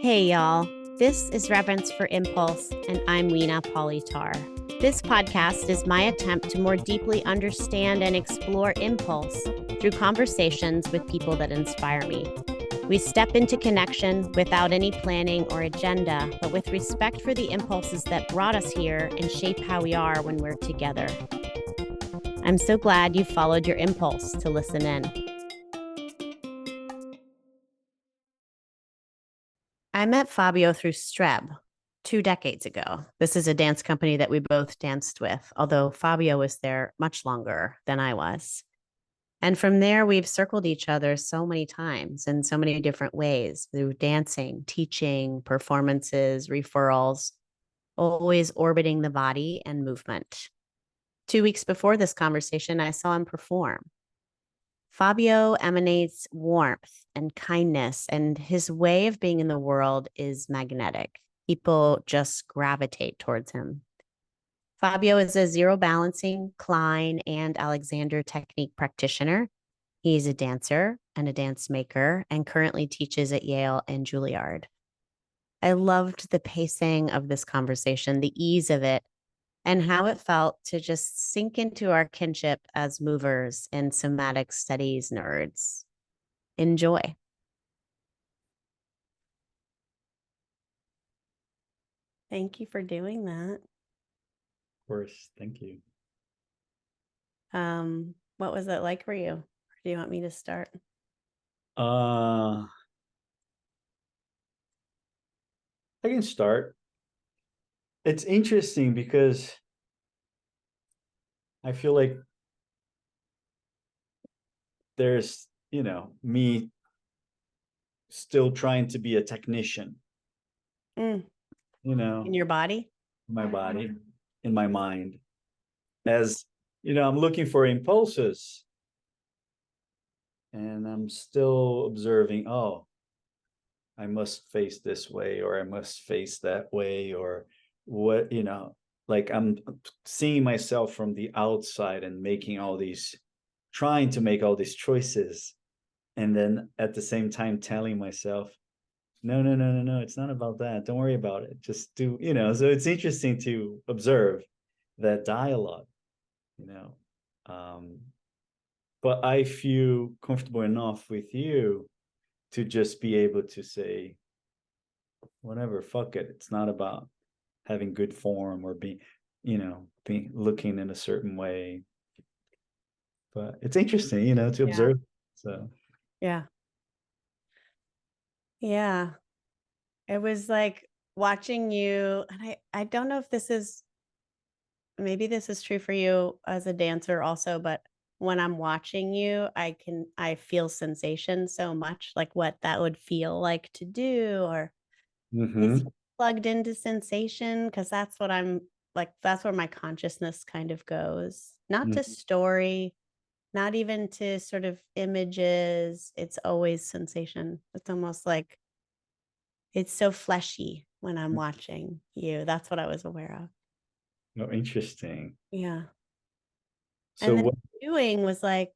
Hey, y'all. This is Reverence for Impulse, and I'm Weena Pauly-Tarr. This podcast is my attempt to more deeply understand and explore impulse through conversations with people that inspire me. We step into connection without any planning or agenda, but with respect for the impulses that brought us here and shape how we are when we're together. I'm so glad you followed your impulse to listen in. I met Fabio through STREB 2 decades ago. This is a dance company that we both danced with, although Fabio was there much longer than I was. And from there, we've circled each other so many times in so many different ways through dancing, teaching, performances, referrals, always orbiting the body and movement. 2 weeks before this conversation, I saw him perform. Fabio emanates warmth and kindness, and his way of being in the world is magnetic. People just gravitate towards him. Fabio is a zero balancing, Klein, and Alexander technique practitioner. He's a dancer and a dance maker and currently teaches at Yale and Juilliard. I loved the pacing of this conversation, the ease of it, and how it felt to just sink into our kinship as movers and somatic studies nerds. Enjoy. Thank you for doing that. Of course, thank you. What was it like for you? Or do you want me to start? I can start. It's interesting because I feel like there's, me still trying to be a technician, In your body? my body, in my mind. As, I'm looking for impulses and I'm still observing, oh, I must face this way or I must face that way or what, like I'm seeing myself from the outside and trying to make all these choices. And then at the same time telling myself, no, it's not about that. Don't worry about it. Just do, so it's interesting to observe that dialogue, but I feel comfortable enough with you to just be able to say, whatever, fuck it. It's not about having good form or being looking in a certain way. But it's interesting, to observe. So Yeah. It was like watching you, and I don't know if maybe this is true for you as a dancer also, but when I'm watching you, I feel sensation so much, like what that would feel like to do, or is plugged into sensation, because that's what I'm like, that's where my consciousness kind of goes, not to story, not even to sort of images. It's always sensation. It's almost like it's so fleshy when I'm watching you. That's what I was aware of. Oh, interesting. Yeah. So And then what doing was like,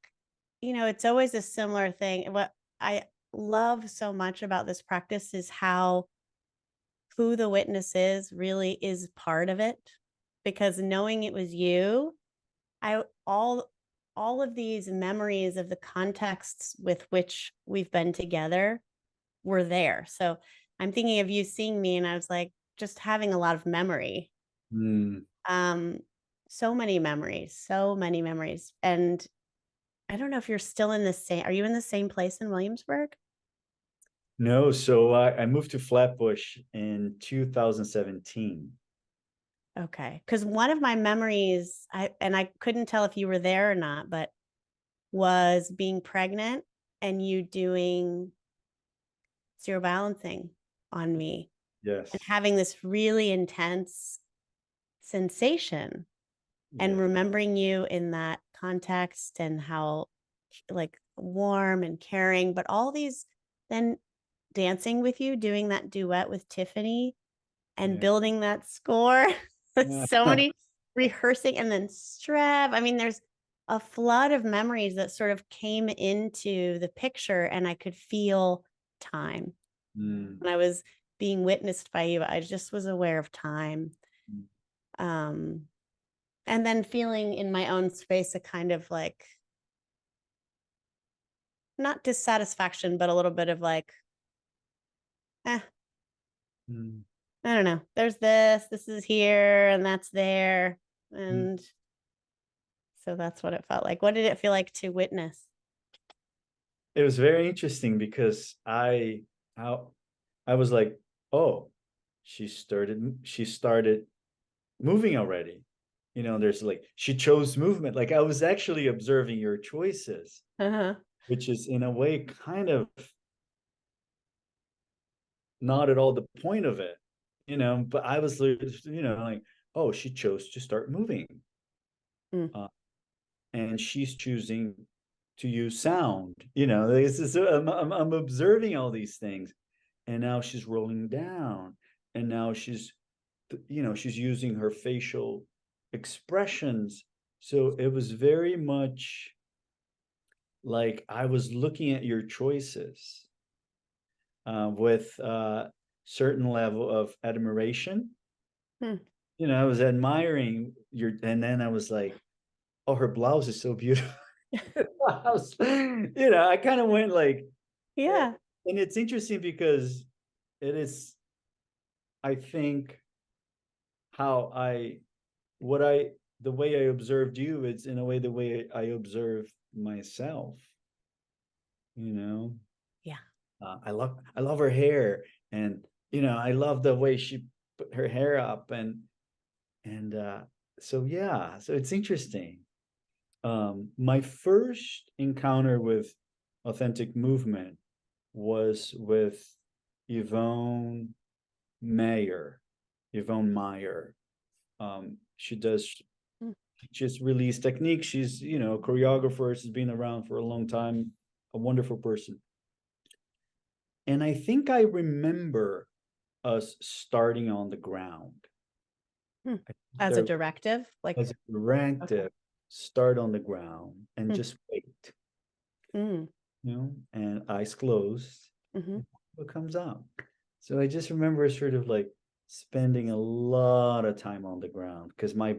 it's always a similar thing. What I love so much about this practice is how who the witness is really is part of it, because knowing it was you, I all of these memories of the contexts with which we've been together were there. So I'm thinking of you seeing me and I was like, just having a lot of memory. So many memories. And I don't know if you're still are you in the same place in Williamsburg? No, so I moved to Flatbush in 2017. Okay. Because one of my memories, I couldn't tell if you were there or not, but was being pregnant and you doing zero balancing on me. Yes. And having this really intense sensation and remembering you in that context and how like warm and caring, but all these, then dancing with you, doing that duet with Tiffany and building that score. So many rehearsing, and then STREB. I mean, there's a flood of memories that sort of came into the picture, and I could feel time. And I was being witnessed by you. I just was aware of time. And then feeling in my own space a kind of like, not dissatisfaction, but a little bit of like, I don't know. There's this is here, and that's there. And so that's what it felt like. What did it feel like to witness? It was very interesting because I was like, oh, she started moving already. You know, there's like, she chose movement. Like I was actually observing your choices, which is in a way kind of not at all the point of it, you know, but I was, you know, like, oh, she chose to start moving. And she's choosing to use sound, you know, this is, I'm observing all these things. And now she's rolling down, and now she's, you know, she's using her facial expressions. So it was very much like I was looking at your choices with a certain level of admiration. You know, I was admiring your, and then I was like, oh, her blouse is so beautiful. I was, you know, I kind of went like, yeah. And it's interesting because it is, I think, the way I observed you, it's in a way the way I observe myself, you know. Yeah. I love her hair, and you know, I love the way she put her hair up, and so yeah, so it's interesting. My first encounter with authentic movement was with Yvonne Meyer. She just released technique. She's, you know, a choreographer. She's been around for a long time, a wonderful person. And I think I remember us starting on the ground. As a directive, like as a directive, start on the ground and just wait. You know, and eyes closed. What comes up? So I just remember sort of like spending a lot of time on the ground because my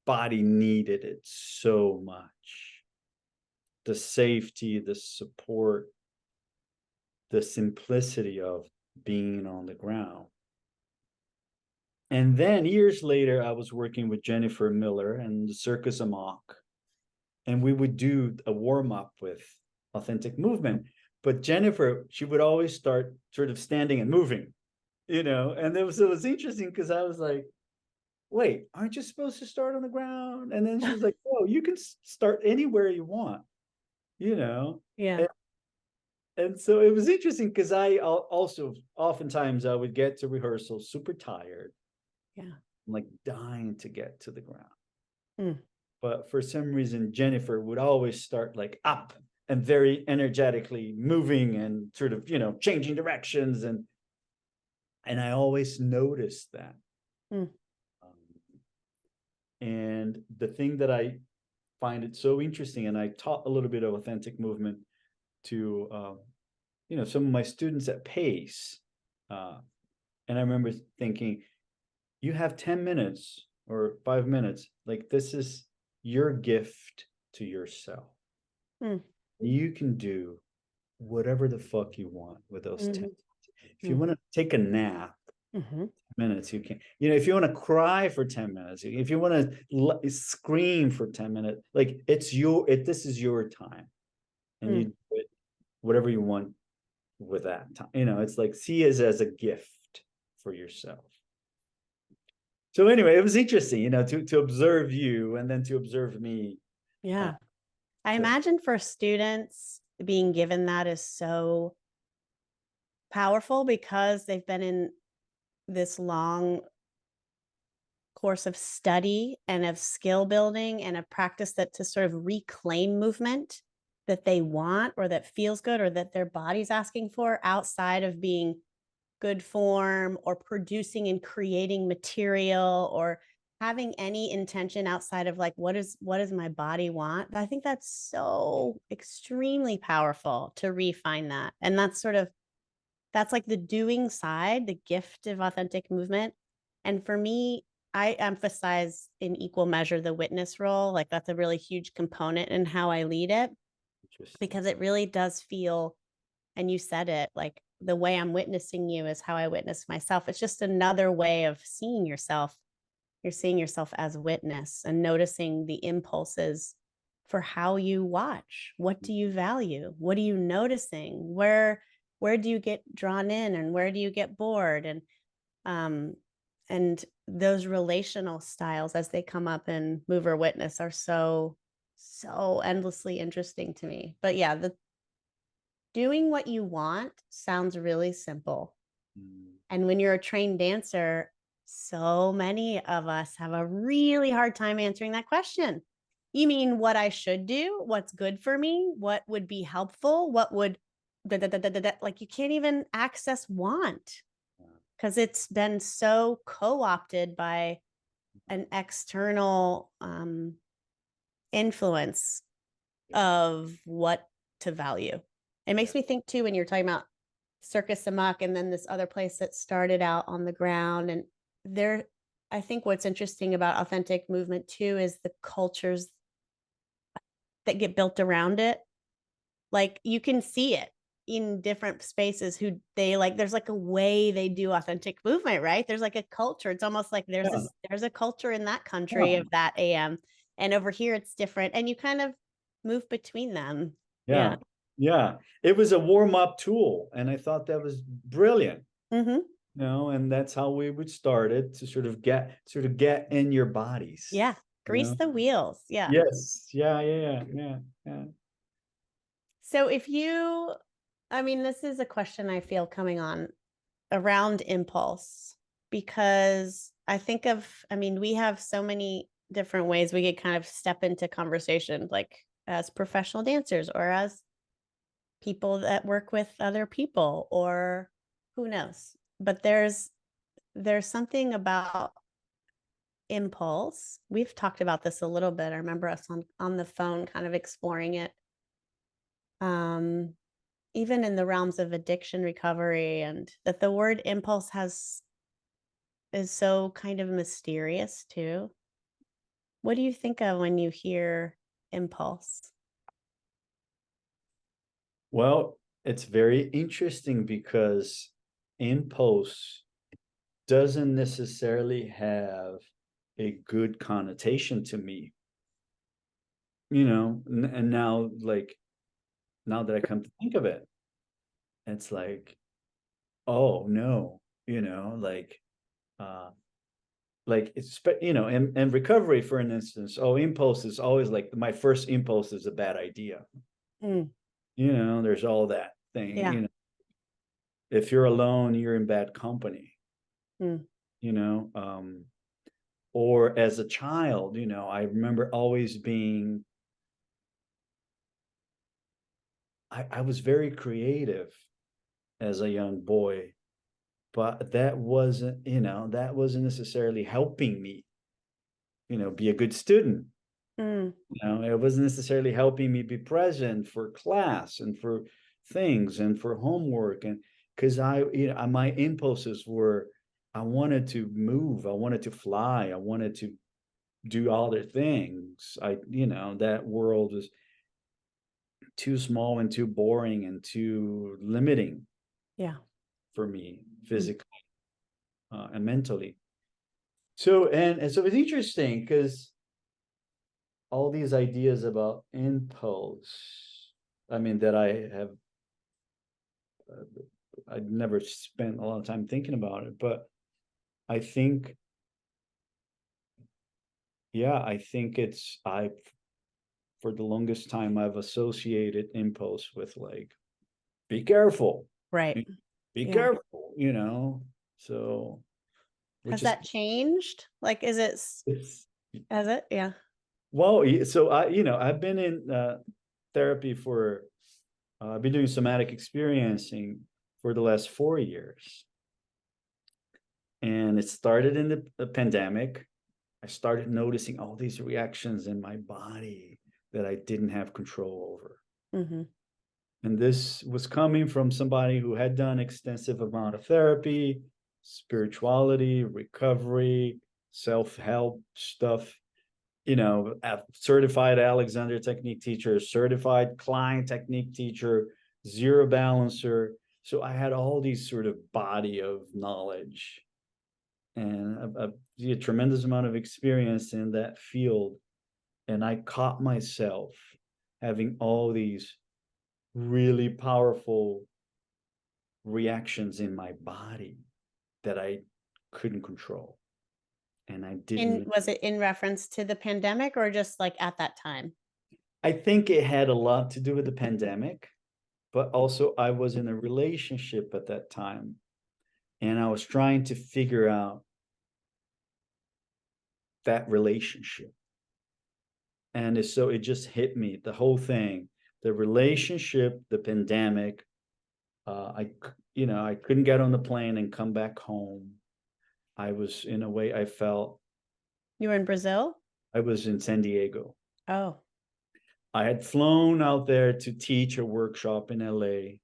body needed it so much. The safety, the support, the simplicity of being on the ground. And then years later, I was working with Jennifer Müller and the Circus Amok, and we would do a warm-up with authentic movement. But Jennifer, she would always start sort of standing and moving, you know, and it was interesting because I was like, wait, aren't you supposed to start on the ground? And then she was like, oh, you can start anywhere you want, you know? Yeah. And so it was interesting because I also, oftentimes I would get to rehearsal super tired. Yeah. I'm like dying to get to the ground. But for some reason, Jennifer would always start like up and very energetically moving and sort of, you know, changing directions. And I always noticed that. And the thing that I find it so interesting, and I taught a little bit of authentic movement to, you know, some of my students at Pace. And I remember thinking, you have 10 minutes or 5 minutes, like this is your gift to yourself. You can do whatever the fuck you want with those 10 minutes. If you want to take a nap, 10 minutes, you can. You know, if you want to cry for 10 minutes, if you want to scream for 10 minutes, like this is your time. And you do it whatever you want with that time. You know, it's like see it as a gift for yourself. So anyway, it was interesting, you know, to observe you and then to observe me. Yeah. I imagine for students being given that is so powerful because they've been in this long course of study and of skill building and of practice that to sort of reclaim movement that they want or that feels good or that their body's asking for outside of being good form or producing and creating material or having any intention outside of like what does my body want. I think that's so extremely powerful to refine that. And that's sort of that's like the doing side, the gift of authentic movement. And for me, I emphasize in equal measure the witness role. Like that's a really huge component in how I lead it, because it really does feel, and you said it, like the way I'm witnessing you is how I witness myself. It's just another way of seeing yourself. You're seeing yourself as witness and noticing the impulses for how you watch. What do you value? What are you noticing? Where do you get drawn in, and where do you get bored? And those relational styles as they come up in Move or Witness are so endlessly interesting to me. But yeah, the doing what you want sounds really simple. And when you're a trained dancer, so many of us have a really hard time answering that question. You mean what I should do? What's good for me? What would be helpful? What would like you can't even access want, because it's been so co-opted by an external influence of what to value. It makes me think too, when you're talking about Circus Amok and then this other place that started out on the ground. And there, I think what's interesting about authentic movement too is the cultures that get built around it. Like you can see it in different spaces who they like, there's like a way they do authentic movement, right? There's like a culture. It's almost like there's a culture in that country of that AM, and over here it's different, and you kind of move between them. Yeah. It was a warm-up tool, and I thought that was brilliant. Mm-hmm. And that's how we would start it, to sort of get in your bodies. Yeah. Grease the wheels. Yeah. Yes. Yeah. So I mean, this is a question I feel coming on around impulse, because I mean, we have so many different ways we could kind of step into conversation, like as professional dancers or as people that work with other people, or who knows. But there's something about impulse. We've talked about this a little bit. I remember us on the phone kind of exploring it. Even in the realms of addiction recovery, and that the word impulse is so kind of mysterious too. What do you think of when you hear impulse? Well, it's very interesting because impulse doesn't necessarily have a good connotation to me. And now, now that I come to think of it, it's like, oh no, it's, in recovery, for an instance, impulse is always like, my first impulse is a bad idea. There's all that thing. Yeah. If you're alone, you're in bad company. Or as a child, I remember always being, I was very creative as a young boy, but that wasn't necessarily helping me, be a good student. It wasn't necessarily helping me be present for class and for things and for homework. And because my impulses were, I wanted to move, I wanted to fly, I wanted to do other things. That world was too small and too boring and too limiting. Yeah. For me, physically and mentally. So it's interesting because all these ideas about impulse, I mean, that I'd never spent a lot of time thinking about it, but I think, for the longest time, I've associated impulse with like, be careful, Right. be careful, so. Has that changed? Like, has it? Yeah. Well, so I've been in therapy I've been doing somatic experiencing for the last 4 years. And it started in the pandemic. I started noticing all these reactions in my body that I didn't have control over. And this was coming from somebody who had done extensive amount of therapy, spirituality, recovery, self-help stuff, you know, a certified Alexander technique teacher, certified Klein technique teacher, zero balancer. So I had all these sort of body of knowledge and a tremendous amount of experience in that field. And I caught myself having all these really powerful reactions in my body that I couldn't control. And I didn't. Was it in reference to the pandemic or just like at that time? I think it had a lot to do with the pandemic, but also I was in a relationship at that time and I was trying to figure out that relationship. And so it just hit me, the whole thing, the relationship, the pandemic. I couldn't get on the plane and come back home. I was, in a way, I felt. You were in Brazil? I was in San Diego. Oh. I had flown out there to teach a workshop in LA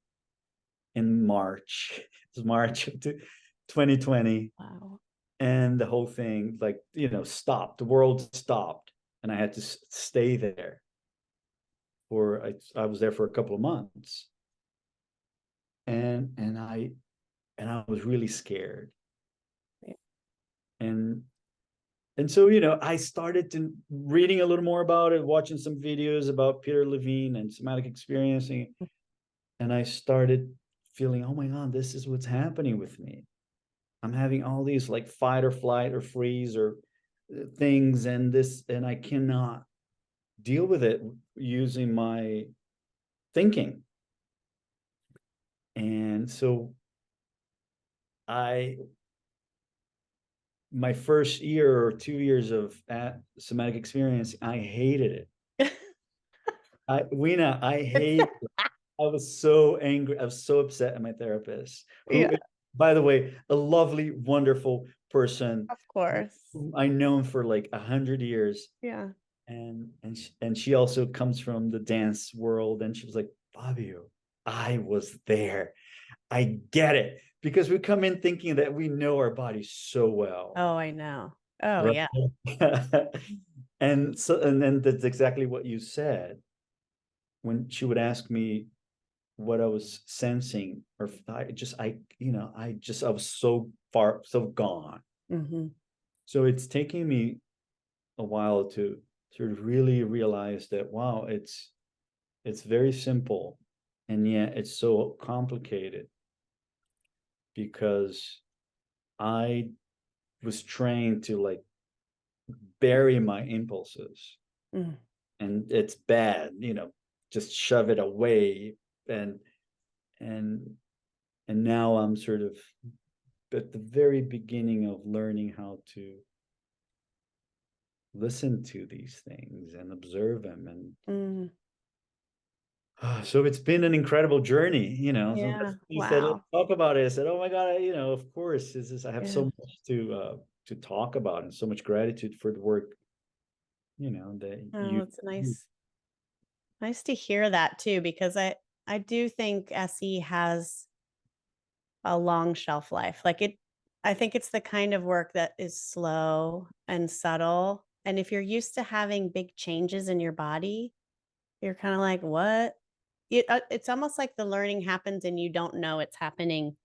in March. It was March of 2020. Wow. And the whole thing, like, stopped. The world stopped. And I had to stay there. I was there for a couple of months. And I was really scared. Yeah. And so, I started to reading a little more about it, watching some videos about Peter Levine and somatic experiencing. And I started feeling, oh my God, this is what's happening with me. I'm having all these like fight or flight or freeze or things and I cannot deal with it using my thinking. And so my first year or 2 years of somatic experience, I hated it. I hated it. I was so angry. I was so upset at my therapist, who, by the way, a lovely, wonderful person. Of course. I known for like 100 years. Yeah. And she also comes from the dance world. And she was like, Fabio, I was there. I get it. Because we come in thinking that we know our bodies so well. Oh, I know. Oh, right? Yeah. And then that's exactly what you said. When she would ask me what I was sensing, or I was so far, so gone. Mm-hmm. So it's taking me a while to sort of really realize that, wow, it's very simple, and yet it's so complicated, because I was trained to like bury my impulses. And it's bad, just shove it away. And now I'm sort of at the very beginning of learning how to listen to these things and observe them. And so it's been an incredible journey, Yeah. So you Wow. said, let's talk about it. I said, oh my God, of course, I have so much to talk about, and so much gratitude for the work, it's nice to hear that too, because I do think SE has a long shelf life. I think it's the kind of work that is slow and subtle. And if you're used to having big changes in your body, you're kind of like, what? It's almost like the learning happens and you don't know it's happening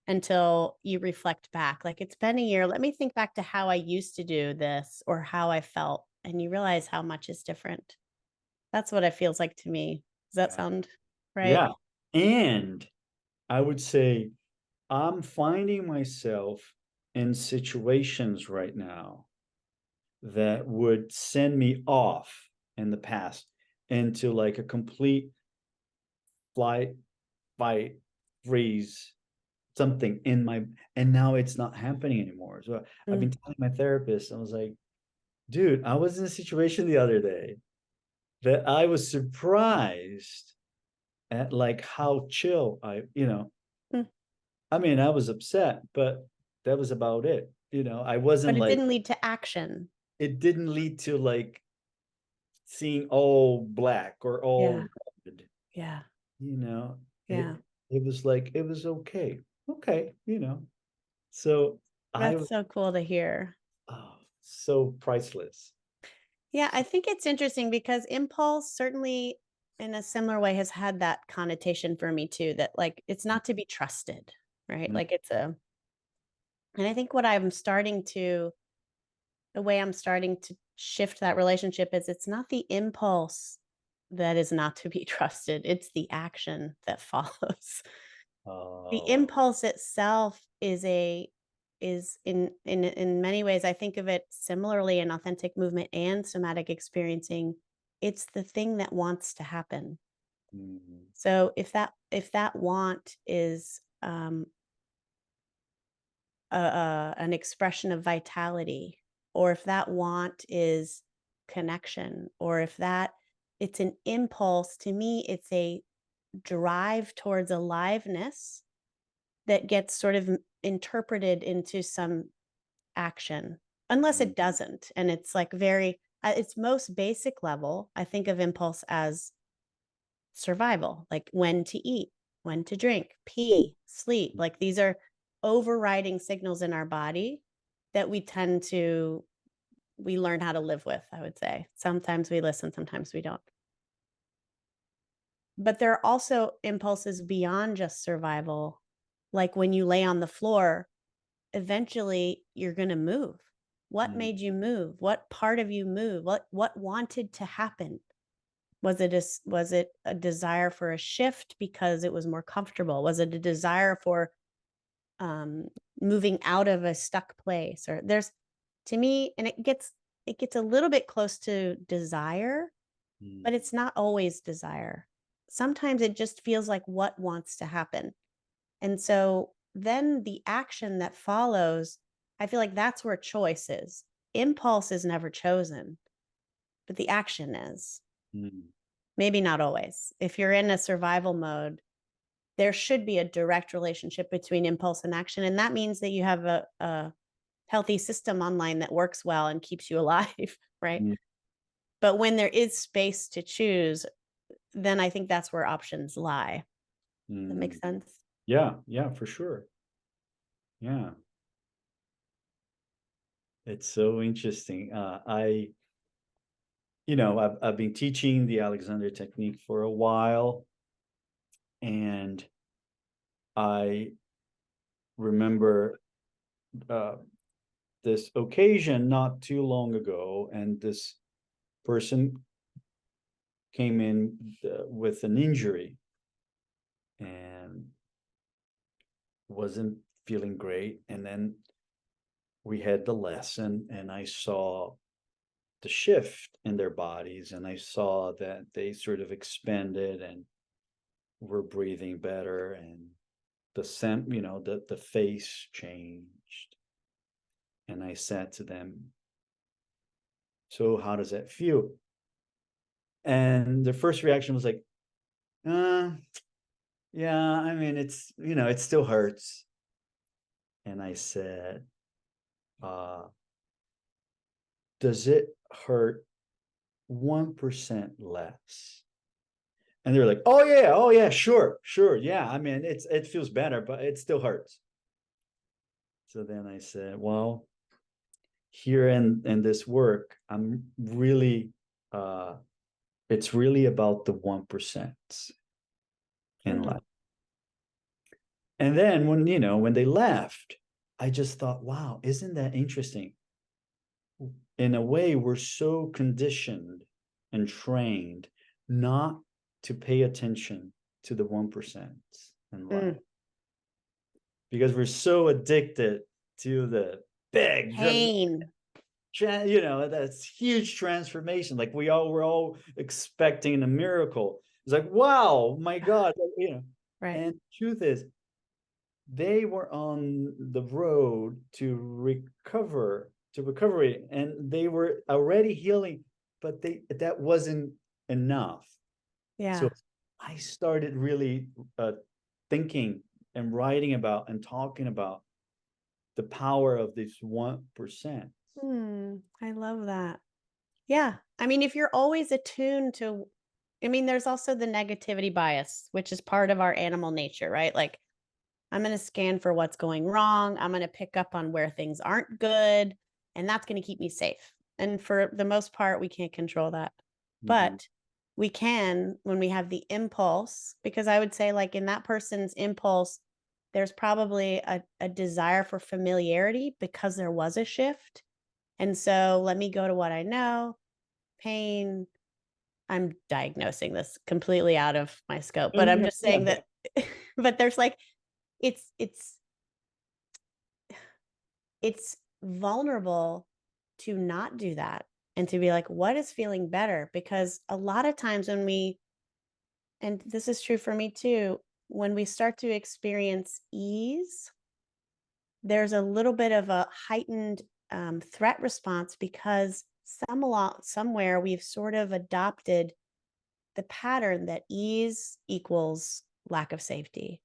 until you reflect back. Like, it's been a year. Let me think back to how I used to do this or how I felt. And you realize how much is different. That's what it feels like to me. Does that sound right? Yeah. And I would say I'm finding myself in situations right now that would send me off in the past into like a complete flight, fight, freeze, something and now it's not happening anymore. So I've been telling my therapist, I was like, dude, I was in a situation the other day that I was surprised at like how chill I was upset, but that was about it. I wasn't But it like, didn't lead to action. it didn't lead to like seeing all black or all red. Yeah. you know, Yeah. it was like, it was okay. Okay, you know. So I That's so cool to hear. oh, so priceless. Yeah, I think it's interesting because impulse certainly in a similar way has had that connotation for me too, that like it's not to be trusted, right? Mm, Like it's a, and I think what I'm starting to, the way I'm starting to shift that relationship is it's not the impulse that is not to be trusted, it's the action that follows. The oh, impulse itself is in many ways I think of it similarly in authentic movement and somatic experiencing. It's the thing that wants to happen. mm, So if that want is an expression of vitality, or if that want is connection, or if that it's an impulse, to me it's a drive towards aliveness that gets sort of interpreted into some action, unless mm, it doesn't. And it's like very, at its most basic level, I think of impulse as survival, like when to eat, when to drink, pee, sleep. Like these are overriding signals in our body that we learn how to live with, I would say. Sometimes we listen, sometimes we don't. But there are also impulses beyond just survival. Like when you lay on the floor, eventually you're going to move. What mm, made you move? What part of you move? What wanted to happen? Was it a desire for a shift because it was more comfortable? Was it a desire for um, moving out of a stuck place? Or there's, to me, and it gets a little bit close to desire, mm, but it's not always desire. Sometimes it just feels like what wants to happen. And so then the action that follows, I feel like that's where choice is. Impulse is never chosen, but the action is. mm, Maybe not always. If you're in a survival mode, there should be a direct relationship between impulse and action. And that means that you have a healthy system online that works well and keeps you alive, right? mm, But when there is space to choose, then I think that's where options lie. That mm. makes sense. Yeah, yeah, for sure. Yeah, it's so interesting. I've been teaching the Alexander technique for a while, and I remember uh, this occasion not too long ago, and this person came in with an injury and wasn't feeling great. And then we had the lesson, and I saw the shift in their bodies, and I saw that they sort of expanded and were breathing better, and the face changed. And I said to them, so how does that feel? And the first reaction was like, yeah, I mean, it still hurts. And I said, uh, does it hurt 1% less? And they're like, oh yeah, sure, yeah. I mean, it feels better, but it still hurts. So then I said, well, here in this work, I'm really it's really about the 1% in Hmm. life. And then when they left, I just thought, wow, isn't that interesting? In a way, we're so conditioned and trained not to pay attention to the 1% in life, Mm. because we're so addicted to the big Pain. that's huge transformation. Like we're all expecting a miracle. It's like, wow, my God, Right. and truth is, they were on the road to recovery, and they were already healing, but that wasn't enough. So Yeah. I started really thinking and writing about and talking about the power of this 1%. I love that. Yeah. I mean, if you're always attuned to I mean, there's also the negativity bias, which is part of our animal nature, right? Like, I'm going to scan for what's going wrong. I'm going to pick up on where things aren't good, and that's going to keep me safe. And for the most part, we can't control that. But we can when we have the impulse, because I would say, like, in that person's impulse, there's probably a desire for familiarity because there was a shift. And so let me go to what I know, pain. I'm diagnosing this completely out of my scope, but I'm just saying that, but there's like, it's vulnerable to not do that and to be like, what is feeling better? Because a lot of times when we, and this is true for me too, when we start to experience ease, there's a little bit of a heightened threat response because somewhere we've sort of adopted the pattern that ease equals lack of safety.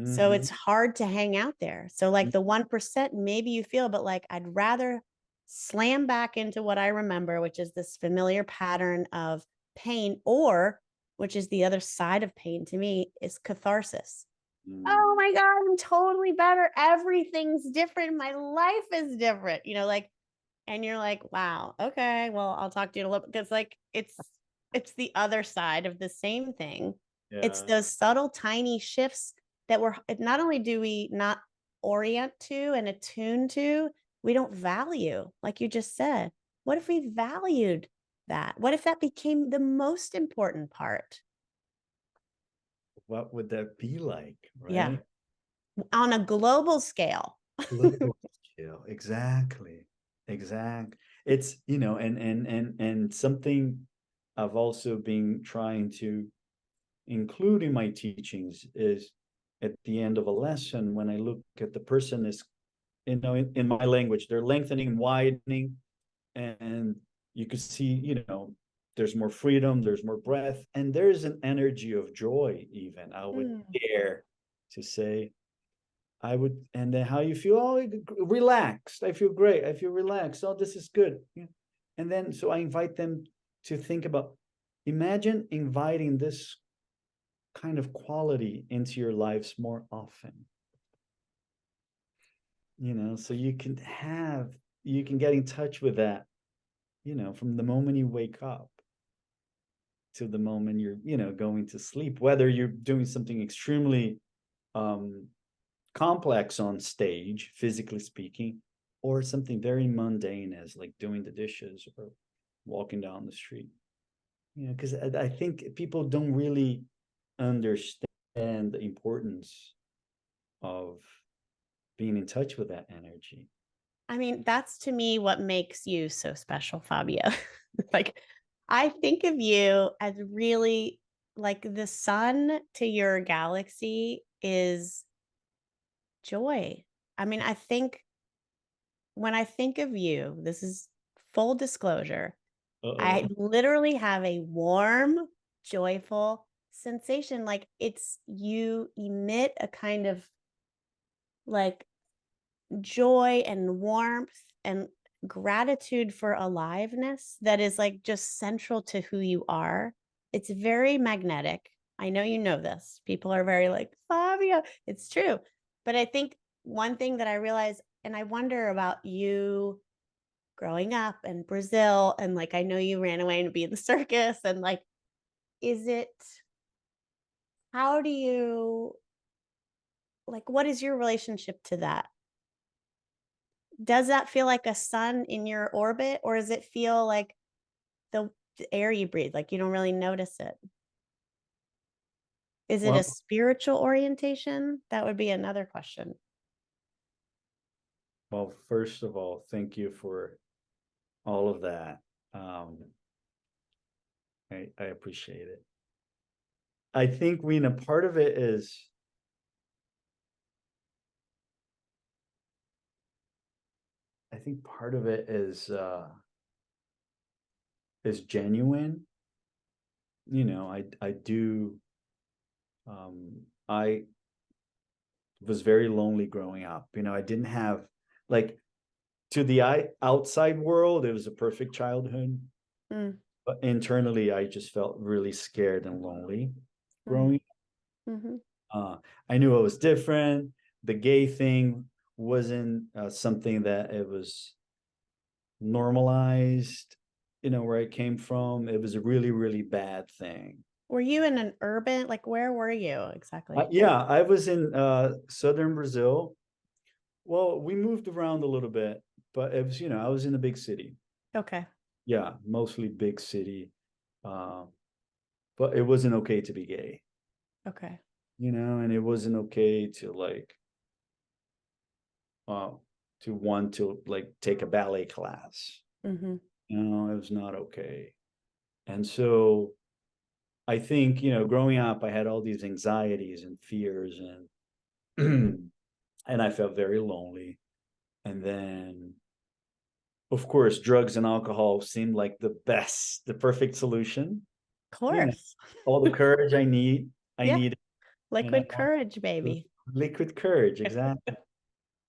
So it's hard to hang out there. So like the 1%, maybe you feel, but like, I'd rather slam back into what I remember, which is this familiar pattern of pain, or which is the other side of pain to me, is catharsis. Oh my God, I'm totally better. Everything's different. My life is different, you know, like, and you're like, wow, okay, well, I'll talk to you in a little bit, because like it's the other side of the same thing. It's those subtle, tiny shifts that we're not only do we not orient to and attune to, we don't value, like you just said. What if we valued that? What if that became the most important part? What would that be like, Yeah. right? On a global scale. Global scale, exactly. It's, and something I've also been trying to include in my teachings is at the end of a lesson, when I look at the person is, in my language, they're lengthening and widening, and you could see, there's more freedom, there's more breath, and there's an energy of joy. Even I would dare to say, and then how you feel? Oh, relaxed. I feel great. I feel relaxed. Oh, this is good. And then, so I invite them to think about, imagine inviting this kind of quality into your lives more often. So you can get in touch with that, from the moment you wake up to the moment you're, going to sleep, whether you're doing something extremely complex on stage, physically speaking, or something very mundane as like doing the dishes or walking down the street. Because I think people don't really understand the importance of being in touch with that energy. I mean, that's to me what makes you so special, Fabio. Like, I think of you as really like the sun to your galaxy is joy. I mean, I think when I think of you, this is full disclosure, I literally have a warm, joyful sensation. Like, you emit a kind of like joy and warmth and gratitude for aliveness that is like just central to who you are. It's very magnetic. I know you know this. People are very like, Fabio, it's true. But I think one thing that I realize, and I wonder about you growing up in Brazil, and like, I know you ran away to be in the circus, and like, how do you, like, what is your relationship to that? Does that feel like a sun in your orbit, or does it feel like the air you breathe? Like, you don't really notice it. Is it a spiritual orientation? That would be another question. Well, first of all, thank you for all of that. I appreciate it. I think a part of it is, genuine. I do. I was very lonely growing up. I didn't have, like, to the outside world, it was a perfect childhood. But internally, I just felt really scared and lonely growing. Mm-hmm. I knew it was different. The gay thing wasn't something that it was normalized, where I came from. It was a really, really bad thing. Were you in an urban, like where were you exactly? Yeah, I was in southern Brazil. Well, we moved around a little bit, but it was, I was in a big city. Okay. Yeah, mostly big city. But it wasn't okay to be gay, Okay. and it wasn't okay to to want to like take a ballet class. Mm-hmm. It was not okay. And so I think, growing up, I had all these anxieties and fears and and I felt very lonely. And then, of course, drugs and alcohol seemed like the perfect solution. Of You know, course. all the courage I Yeah. needed, Liquid courage, baby. liquid courage, exactly.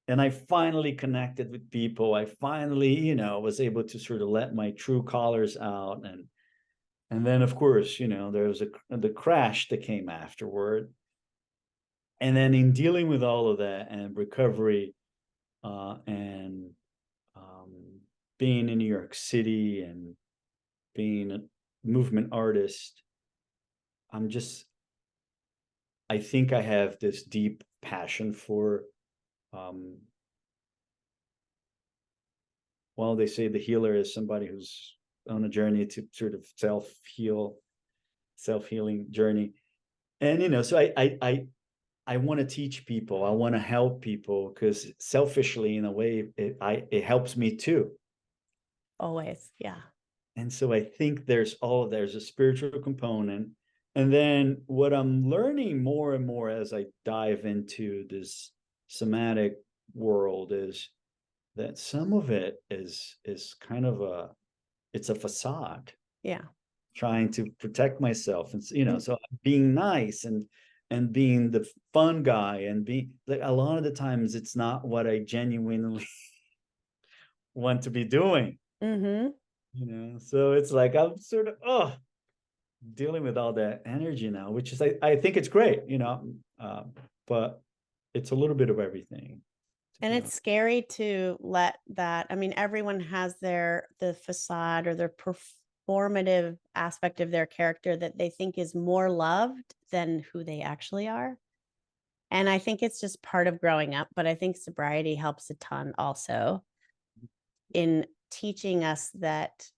And I finally connected with people. I finally, was able to sort of let my true colors out. And then, of course, there was the crash that came afterward. And then in dealing with all of that and recovery, and being in New York City and being a movement artist, I think I have this deep passion for, well, they say the healer is somebody who's on a journey to sort of self-healing journey. And, so I want to teach people. I want to help people because selfishly, in a way, it helps me too. Always. Yeah. And so I think there's a spiritual component. And then what I'm learning more and more as I dive into this somatic world is that some of it is kind of it's a facade. Yeah. Trying to protect myself, and so being nice and being the fun guy and being like, a lot of the times it's not what I genuinely want to be doing. Mm-hmm. So it's like I'm sort of dealing with all that energy now, which is I think it's great, but it's a little bit of everything. And it's scary to let that, I mean, everyone has the facade or their performative aspect of their character that they think is more loved than who they actually are. And I think it's just part of growing up, but I think sobriety helps a ton also in teaching us that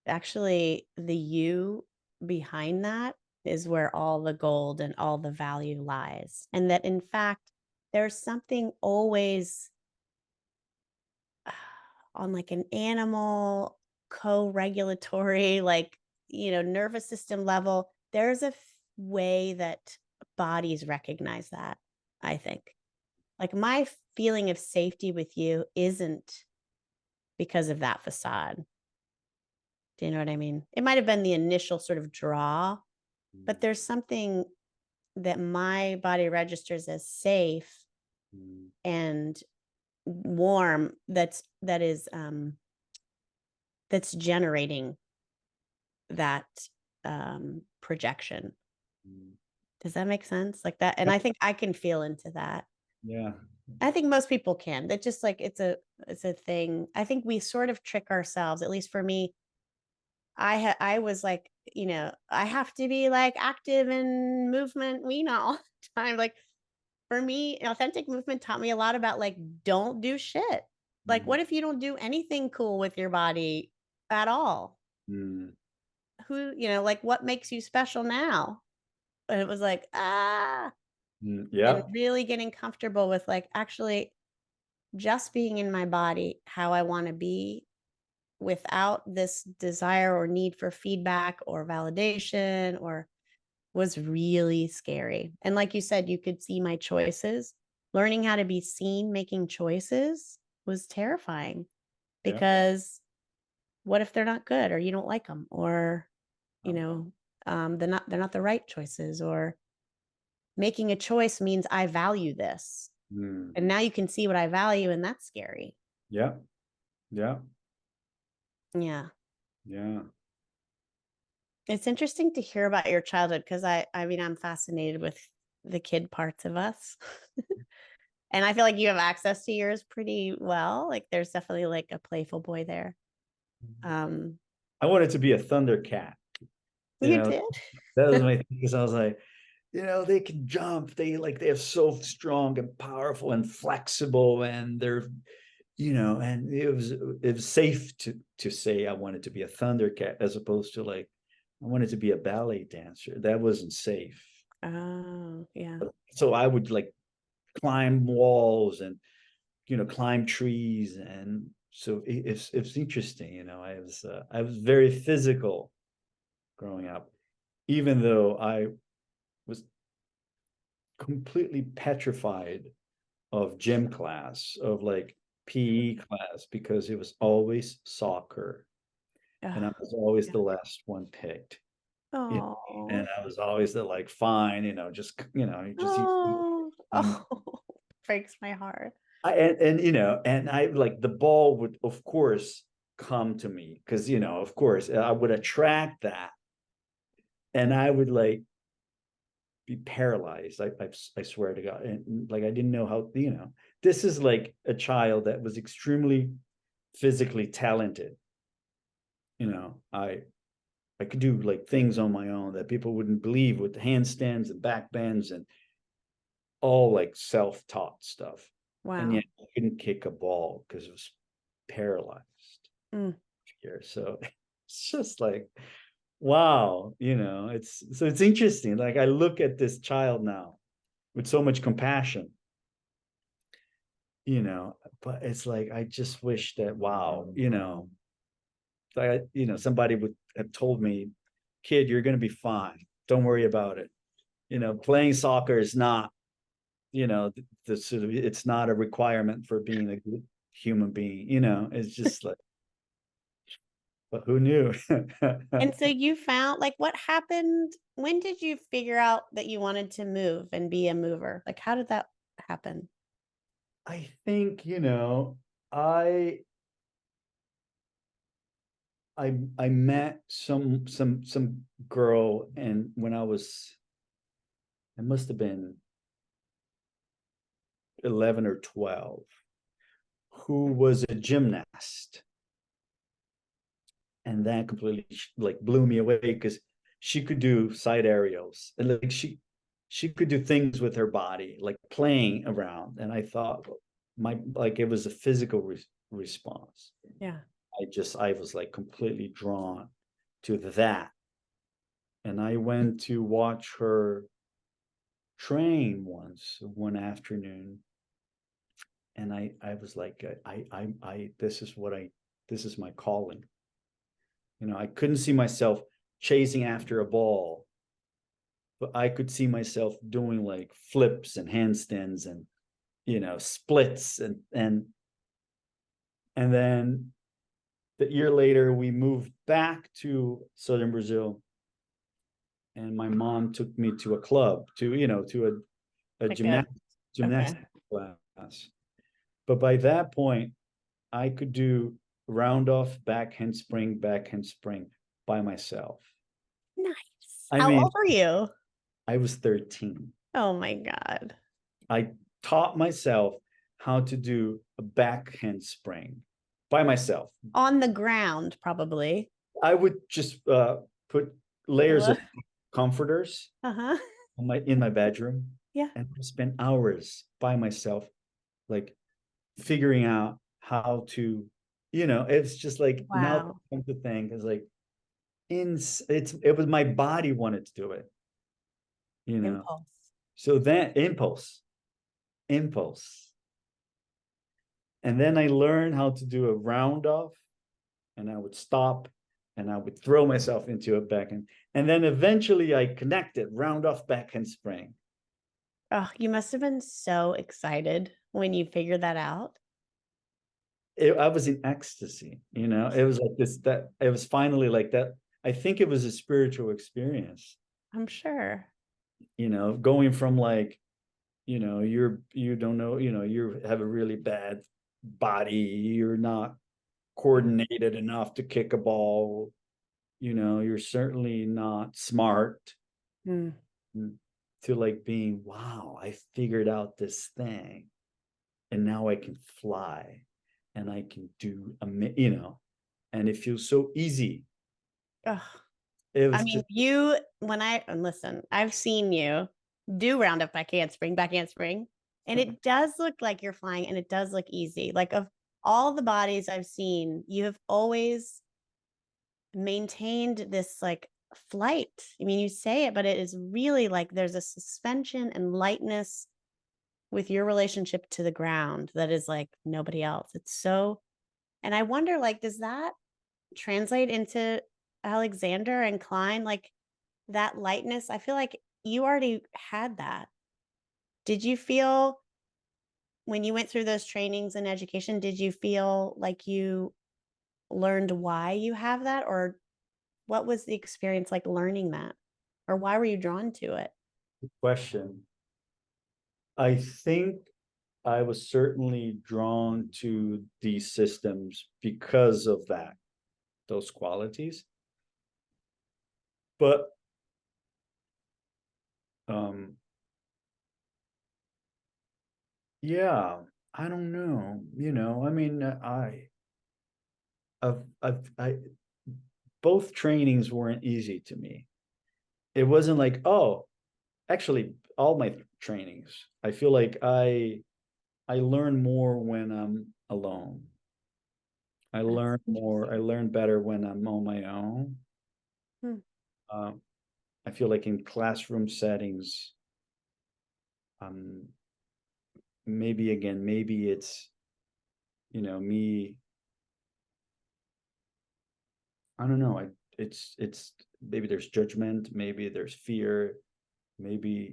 actually the you behind that is where all the gold and all the value lies. And that in fact, there's something always on like an animal co-regulatory, like, nervous system level. There's a way that bodies recognize that, I think. Like my feeling of safety with you isn't because of that facade. Do you know what I mean? It might have been the initial sort of draw, but there's something that my body registers as safe and warm that's generating that projection. Does that make sense? Like that. And I think I can feel into that. Yeah. I think most people can. That just like it's a thing. I think we sort of trick ourselves, at least for me. I was like, I have to be like active and movement all the time. Like for me, authentic movement taught me a lot about like, don't do shit. Like, what if you don't do anything cool with your body at all? Who, like what makes you special now? And it was like, Yeah. and really getting comfortable with like actually just being in my body how I want to be without this desire or need for feedback or validation or was really scary. And like you said, you could see my choices. Learning how to be seen making choices was terrifying because what if they're not good or you don't like them or they're not the right choices or making a choice means I value this. And now you can see what I value and that's scary. Yeah. Yeah. Yeah. Yeah. It's interesting to hear about your childhood because I mean, I'm fascinated with the kid parts of us. And I feel like you have access to yours pretty well. Like there's definitely like a playful boy there. Um, I wanted to be a Thundercat. You you know, did? that was my thing because I was like, they can jump. They're so strong and powerful and flexible, and they're, and it was safe to say I wanted to be a Thundercat as opposed to like I wanted to be a ballet dancer. That wasn't safe. Oh, yeah. So I would like climb walls and climb trees, and so it's interesting. I was very physical growing up, even though I was completely petrified of gym class, of like PE class, because it was always soccer, and I was always Yeah. the last one picked. Oh. And I was always the like fine, just Oh. Oh. Breaks my heart. and I like the ball would of course come to me because of course I would attract that, and I would like be paralyzed. I swear to God, and like I didn't know how. This is like a child that was extremely physically talented. I could do like things on my own that people wouldn't believe, with handstands and back bends and all like self-taught stuff. And Wow. yet I couldn't kick a ball because it was paralyzed Mm. here. So it's just like, wow, it's interesting. Like I look at this child now with so much compassion, but it's like I just wish that, wow, somebody would have told me, kid, you're gonna be fine. Don't worry about it. Playing soccer is not, the sort of, it's not a requirement for being a good human being. It's just like, but who knew? And so you found like what happened? When did you figure out that you wanted to move and be a mover? Like how did that happen? I think, I I met some girl, and when I must have been 11 or 12, who was a gymnast, and that completely like blew me away because she could do side aerials, and like she could do things with her body, like playing around, and I thought it was a physical response. Yeah. I was like completely drawn to that, and I went to watch her train one afternoon, and I was like, this is my calling. I couldn't see myself chasing after a ball, but I could see myself doing like flips and handstands and splits, and then the year later we moved back to southern Brazil, and my mom took me to a club, to a Like a gymnastics class. But by that point, I could do round off, back handspring, by myself. nice. I How mean, old were you? I was 13. Oh my God. I taught myself how to do a back handspring by myself. On the ground, probably. I would just put layers of comforters Uh-huh. in my bedroom, Yeah. and spend hours by myself, like figuring out how to, it's just like, now Wow. come to think, is like it was my body wanted to do it, you know. Impulse. So that impulse. And then I learned how to do a round off, and I would stop, and I would throw myself into a backhand. And then eventually I connected round off backhand spring. Oh, you must have been so excited when you figured that out. I was in ecstasy, it was like this, that it was finally like that. I think it was a spiritual experience, I'm sure. going from like, you don't know, you have a really bad body, you're not coordinated enough to kick a ball, you're certainly not smart Mm. to like being, wow, I figured out this thing and now I can fly and I can do, and it feels so easy. Ugh. It I was mean, just, and listen, I've seen you do roundup back handspring, and it does look like you're flying and it does look easy. Like, of all the bodies I've seen, you have always maintained this like flight. I mean, you say it, but it is really like there's a suspension and lightness with your relationship to the ground that is like nobody else. It's so, and I wonder, like, does that translate into Alexander and Klein? Like, that lightness, I feel like you already had that. Did you feel when you went through those trainings and education, did you feel like you learned why you have that? Or what was the experience like learning that? Or why were you drawn to it? question. I think I was certainly drawn to these systems because of that, those qualities. But um yeah, I don't know, I mean, I both trainings weren't easy to me. It wasn't like, oh, actually all my trainings, I feel like I learn more when I'm alone. I That's learn more, I interesting. learn better when I'm on my own. Hmm. um I feel like in classroom settings, um maybe it's, me, I don't know, it's maybe there's judgment, maybe there's fear, maybe,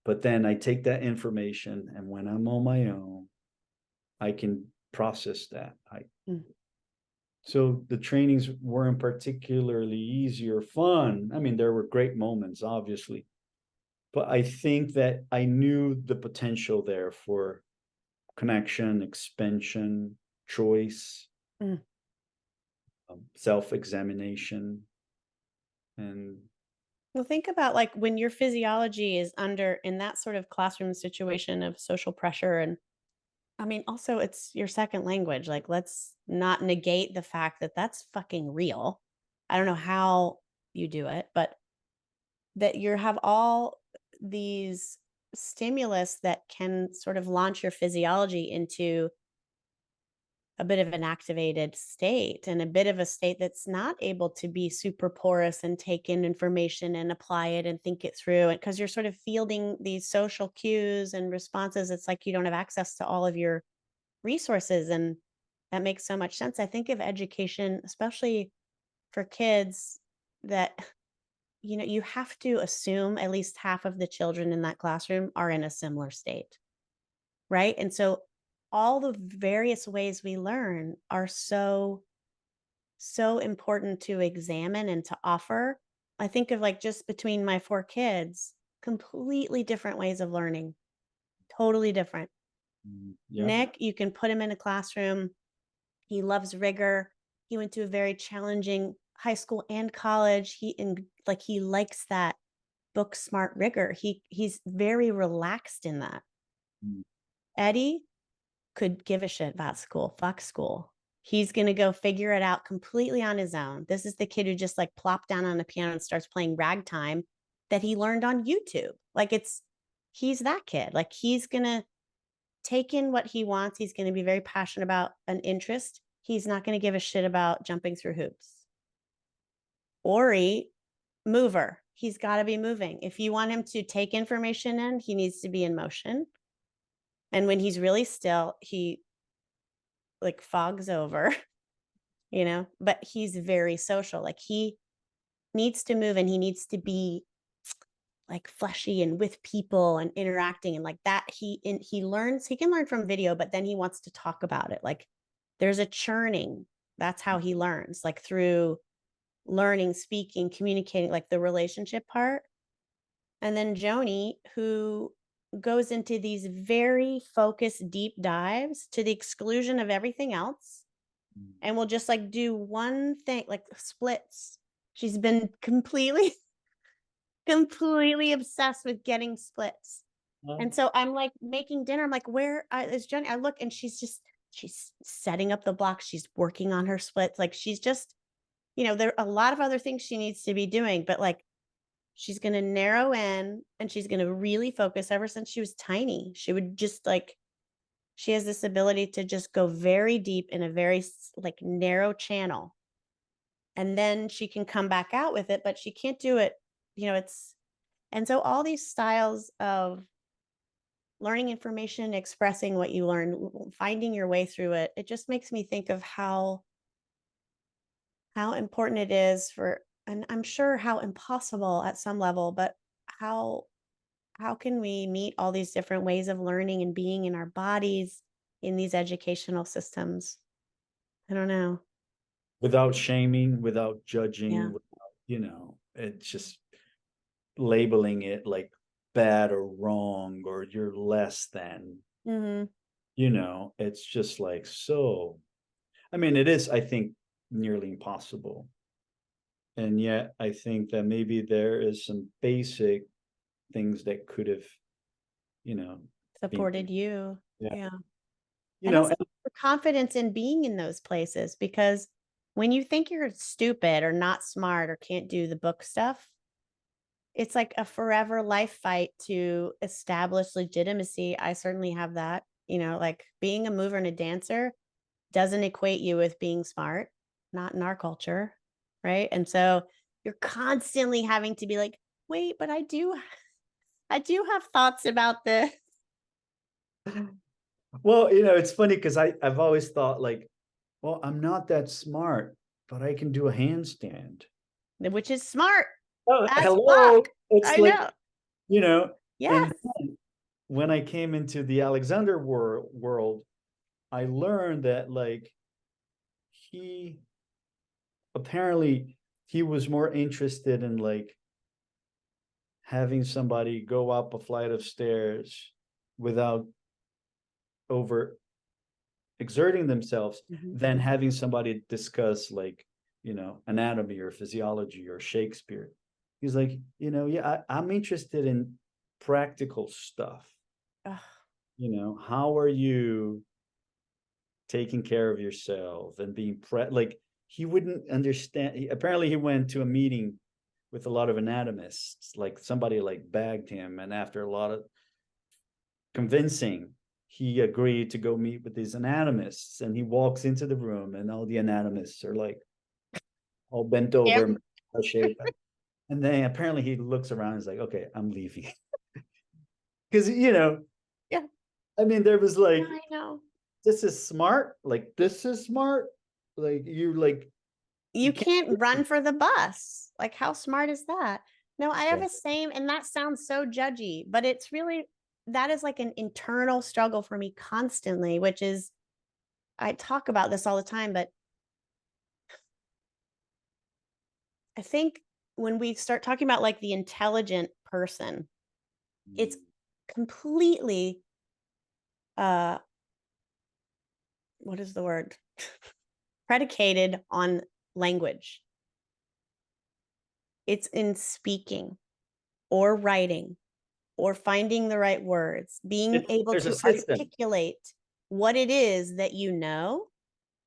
but then I take that information and when I'm on my own, I can process that. Mm. So the trainings weren't particularly easy or fun. I mean, there were great moments, obviously, but I think that I knew the potential there for connection, expansion, choice, Mm. self-examination, and Well, think about like when your physiology is under in that sort of classroom situation of social pressure. And I mean, also, it's your second language. Like, let's not negate the fact that that's fucking real. I don't know how you do it, but that you have all these stimulus that can sort of launch your physiology into a bit of an activated state and a bit of a state that's not able to be super porous and take in information and apply it and think it through. And because you're sort of fielding these social cues and responses, it's like you don't have access to all of your resources. And that makes so much sense. I think of education, especially for kids, that you have to assume at least half of the children in that classroom are in a similar state, right? And so all the various ways we learn are so important to examine and to offer. I think of like just between my four kids, completely different ways of learning, totally different. yeah. Nick, you can put him in a classroom. He loves rigor. He went to a very challenging high school and college. He likes that book smart rigor. He's very relaxed in that. Mm. Eddie could give a shit about school. Fuck school. He's going to go figure it out completely on his own. This is the kid who just like plopped down on a piano and starts playing ragtime that he learned on YouTube. Like he's that kid. Like he's going to take in what he wants. He's going to be very passionate about an interest. He's not going to give a shit about jumping through hoops. Ori, mover. He's got to be moving. If you want him to take information in, he needs to be in motion. And when he's really still, he like fogs over, but he's very social. Like he needs to move and he needs to be like fleshy and with people and interacting and like that. He learns, he can learn from video, but then he wants to talk about it. Like there's a churning. That's how he learns, like through learning, speaking, communicating, like the relationship part. And then Joni, who goes into these very focused deep dives to the exclusion of everything else. and we'll just like do one thing, like splits. She's been completely obsessed with getting splits. And so I'm like making dinner. I'm like, where is Jenny? I look and she's setting up the blocks. She's working on her splits. Like she's just, there are a lot of other things she needs to be doing, but like she's going to narrow in and she's going to really focus. Ever since she was tiny, she would just like, she has this ability to just go very deep in a very like narrow channel. And then she can come back out with it, but she can't do it. And so all these styles of learning information, expressing what you learn, finding your way through it, it just makes me think of how important it is and I'm sure how impossible at some level, but how can we meet all these different ways of learning and being in our bodies in these educational systems? I don't know. Without shaming, without judging, it's just labeling it like bad or wrong or you're less than. It's just like, so I mean, it is, I think, nearly impossible. And yet I think that maybe there is some basic things that could have, supported you. Yeah. And also the confidence in being in those places, because when you think you're stupid or not smart or can't do the book stuff, it's like a forever life fight to establish legitimacy. I certainly have that, like being a mover and a dancer doesn't equate you with being smart, not in our culture. Right. And so you're constantly having to be like, wait, but I do have thoughts about this. Well, it's funny because I've always thought like, well, I'm not that smart, but I can do a handstand. Which is smart. Oh, hello. Fuck. It's I like, know. Yes. And when I came into the Alexander world, I learned that like apparently he was more interested in like having somebody go up a flight of stairs without over exerting themselves than having somebody discuss like, anatomy or physiology or Shakespeare. He's like, I'm interested in practical stuff. How are you taking care of yourself and being like he wouldn't understand. Apparently he went to a meeting with a lot of anatomists, like somebody like bagged him, and after a lot of convincing, he agreed to go meet with these anatomists, and he walks into the room and all the anatomists are like all bent over, shape. And then apparently he looks around and is like, okay, I'm leaving. Because I mean, there was like, I know. This is smart. Like, this is smart. Like, you can't run for the bus. Like, how smart is that? No, I have the same, and that sounds so judgy, but it's really, that is like an internal struggle for me constantly, which is, I talk about this all the time, but I think when we start talking about like the intelligent person, it's completely, what is the word? Predicated on language. It's in speaking or writing or finding the right words, being able to articulate what it is that you know,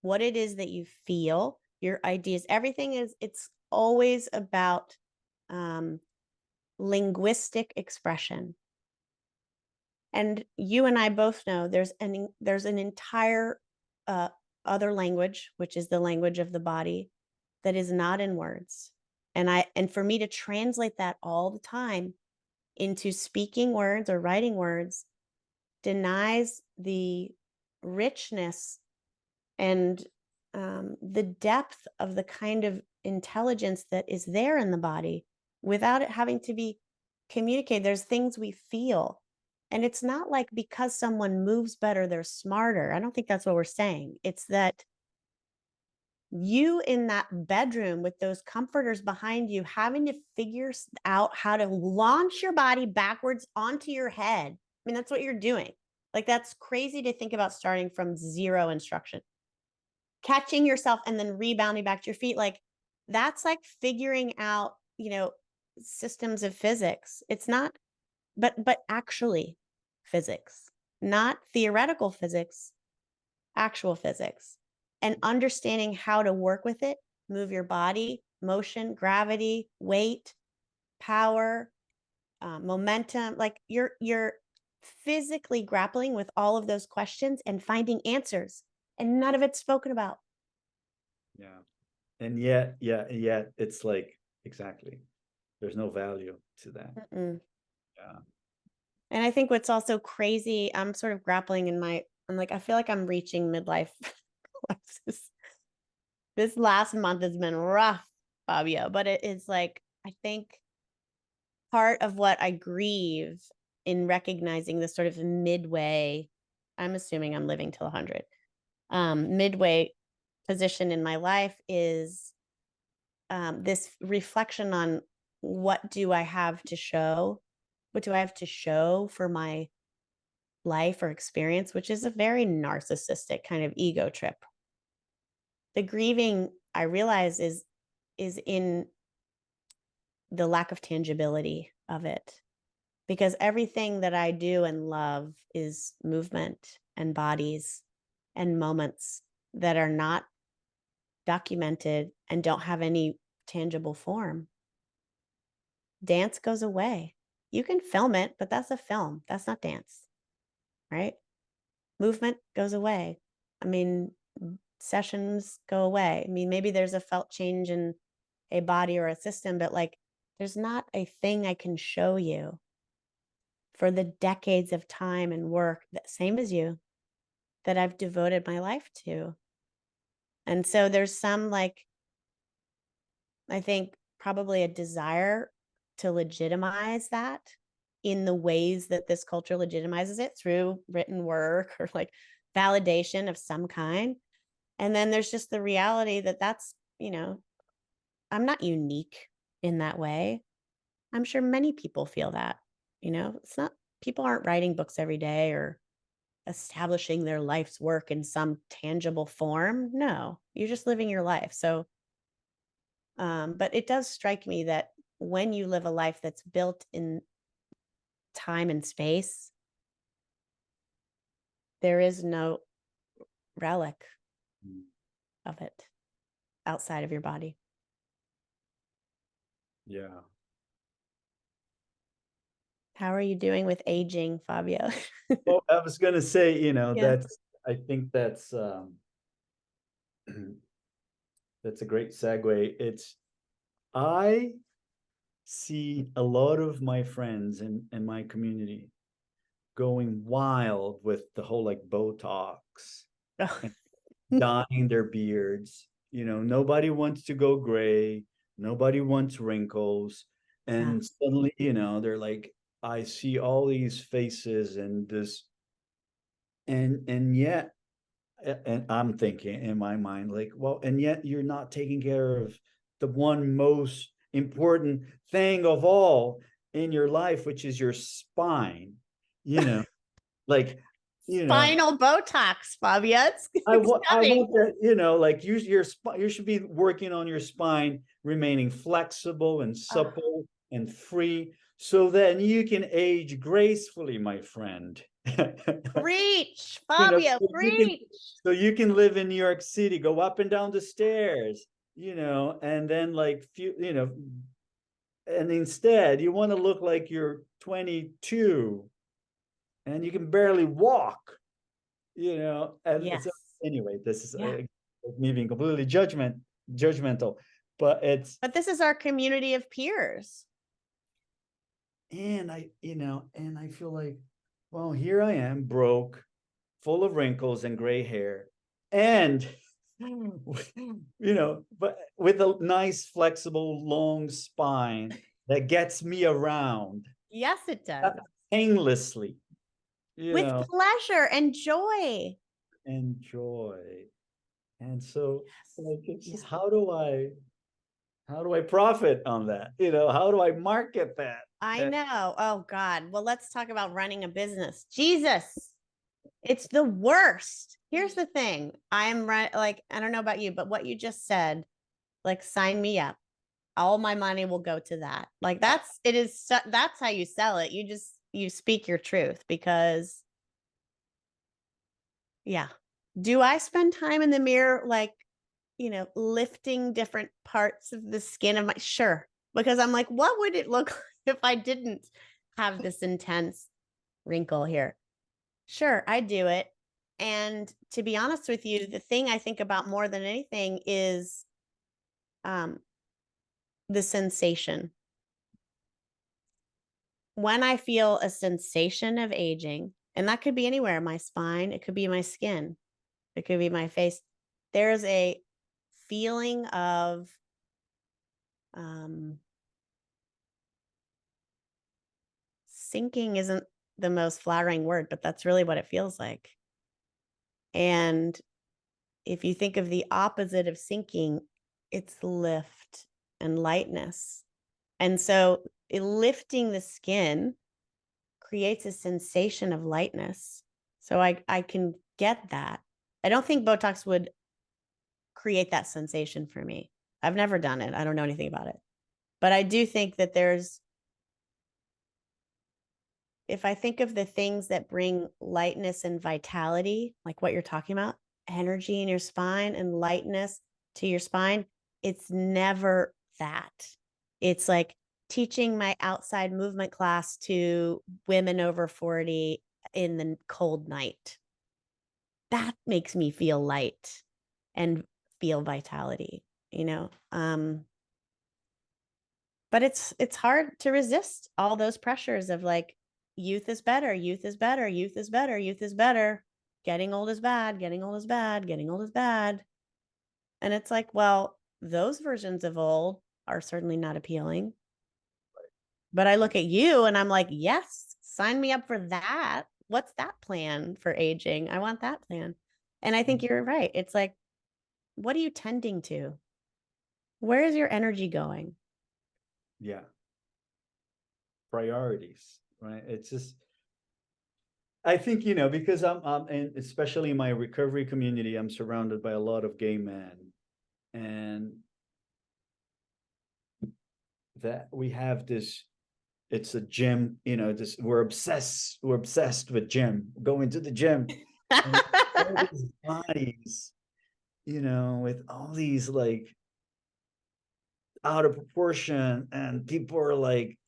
what it is that you feel, your ideas. Everything it's always about linguistic expression. And you and I both know there's an entire other language, which is the language of the body, that is not in words. And for me to translate that all the time into speaking words or writing words denies the richness and the depth of the kind of intelligence that is there in the body without it having to be communicated. There's things we feel. And it's not like because someone moves better, they're smarter. I don't think that's what we're saying. It's that you in that bedroom with those comforters behind you, having to figure out how to launch your body backwards onto your head. I mean, that's what you're doing. Like, that's crazy to think about starting from zero instruction. catching yourself and then rebounding back to your feet. Like that's like figuring out, systems of physics. It's not, but actually physics, not theoretical physics, actual physics, and understanding how to work with it, move your body, motion, gravity, weight, power, momentum. Like you're physically grappling with all of those questions and finding answers, and none of it's spoken about. Yeah. And yet it's like, exactly, there's no value to that. Mm-mm. Yeah. And I think what's also crazy, I'm sort of grappling I'm like, I feel like I'm reaching midlife crisis. This last month has been rough, Fabio, but it is like, I think part of what I grieve in recognizing this sort of midway, I'm assuming I'm living till 100, midway position in my life is this reflection on what do I have to show? What do I have to show for my life or experience, which is a very narcissistic kind of ego trip. The grieving, I realize, is in the lack of tangibility of it, because everything that I do and love is movement and bodies and moments that are not documented and don't have any tangible form. Dance goes away. You can film it, but that's a film. That's not dance, right? Movement goes away. I mean, sessions go away. I mean, maybe there's a felt change in a body or a system, but like there's not a thing I can show you for the decades of time and work, that same as you, that I've devoted my life to. And so there's some, like, I think probably a desire to legitimize that in the ways that this culture legitimizes it, through written work or like validation of some kind. And then there's just the reality that that's, I'm not unique in that way. I'm sure many people feel that, it's not, people aren't writing books every day or establishing their life's work in some tangible form. No, you're just living your life. So, but it does strike me that when you live a life that's built in time and space, there is no relic of it outside of your body. Yeah. How are you doing with aging, Fabio? Well, I was gonna say, Yeah. I think that's that's a great segue. I see a lot of my friends in my community going wild with the whole like Botox and dyeing their beards. Nobody wants to go gray, nobody wants wrinkles. And suddenly, they're like, I see all these faces and this, and yet, and I'm thinking in my mind, like, well, and yet you're not taking care of the one most important thing of all in your life, which is your spine, like, Spinal Botox, Fabio. It's I want coming. that, like you should be working on your spine, remaining flexible and supple and free, so then you can age gracefully, my friend. Preach, Fabio, preach. So you can live in New York City, go up and down the stairs, and then like and instead you want to look like you're 22 and you can barely walk, and Yes. so anyway, this is me being completely judgmental, but this is our community of peers. And I feel like, well, here I am, broke, full of wrinkles and gray hair, and but with a nice, flexible, long spine that gets me around. Yes, it does. Painlessly, with pleasure and joy. And joy. And so, like, it's just, how do I profit on that? How do I market that? I know. Oh God. Well, let's talk about running a business. Jesus. It's the worst. Here's the thing. I'm right. Like, I don't know about you, but what you just said, like, sign me up. All my money will go to that. Like, that's how you sell it. You speak your truth because, yeah. Do I spend time in the mirror, like, lifting different parts of the skin of my, sure. Because I'm like, what would it look like if I didn't have this intense wrinkle here? Sure, I do it. And to be honest with you, the thing I think about more than anything is the sensation. When I feel a sensation of aging, and that could be anywhere, my spine, it could be my skin, it could be my face, there's a feeling of sinking isn't the most flattering word, but that's really what it feels like. And if you think of the opposite of sinking, it's lift and lightness. And so lifting the skin creates a sensation of lightness. So I can get that. I don't think Botox would create that sensation for me. I've never done it. I don't know anything about it. But I do think that if I think of the things that bring lightness and vitality, like what you're talking about, energy in your spine and lightness to your spine, it's never that. It's like teaching my outside movement class to women over 40 in the cold night. That makes me feel light and feel vitality, but it's hard to resist all those pressures of like, youth is better, youth is better, youth is better, youth is better, getting old is bad, getting old is bad, getting old is bad. And it's like, well, those versions of old are certainly not appealing. But I look at you and I'm like, yes, sign me up for that. What's that plan for aging? I want that plan. And I think you're right. It's like, what are you tending to? Where is your energy going? Yeah. Priorities, right? It's just, I think, because and especially in my recovery community, I'm surrounded by a lot of gay men, and that we have this, it's a gym, we're obsessed with gym, going to the gym. And all these bodies, with all these like out of proportion, and people are like,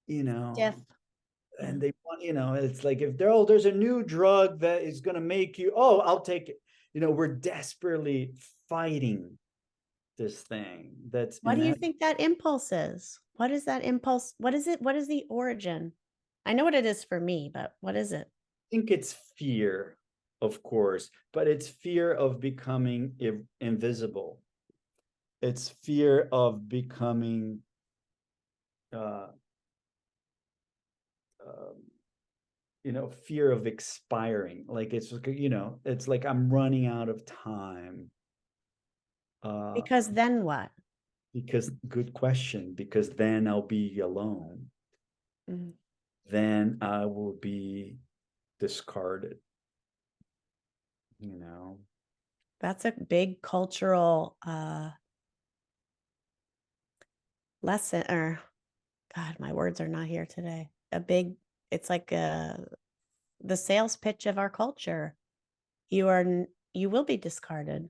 Jeff. and they want, it's like, if there's a new drug that is going to make you, oh, I'll take it. We're desperately fighting this thing. What do you think that impulse is? What is that impulse? What is it? What is the origin? I know what it is for me, but what is it? I think it's fear, of course, but it's fear of becoming invisible. It's fear of becoming fear of expiring. Like, it's like I'm running out of time. Because then what? Because, good question, because then I'll be alone. Mm-hmm. Then I will be discarded. That's a big cultural lesson, or God, my words are not here today. It's like the sales pitch of our culture. You will be discarded.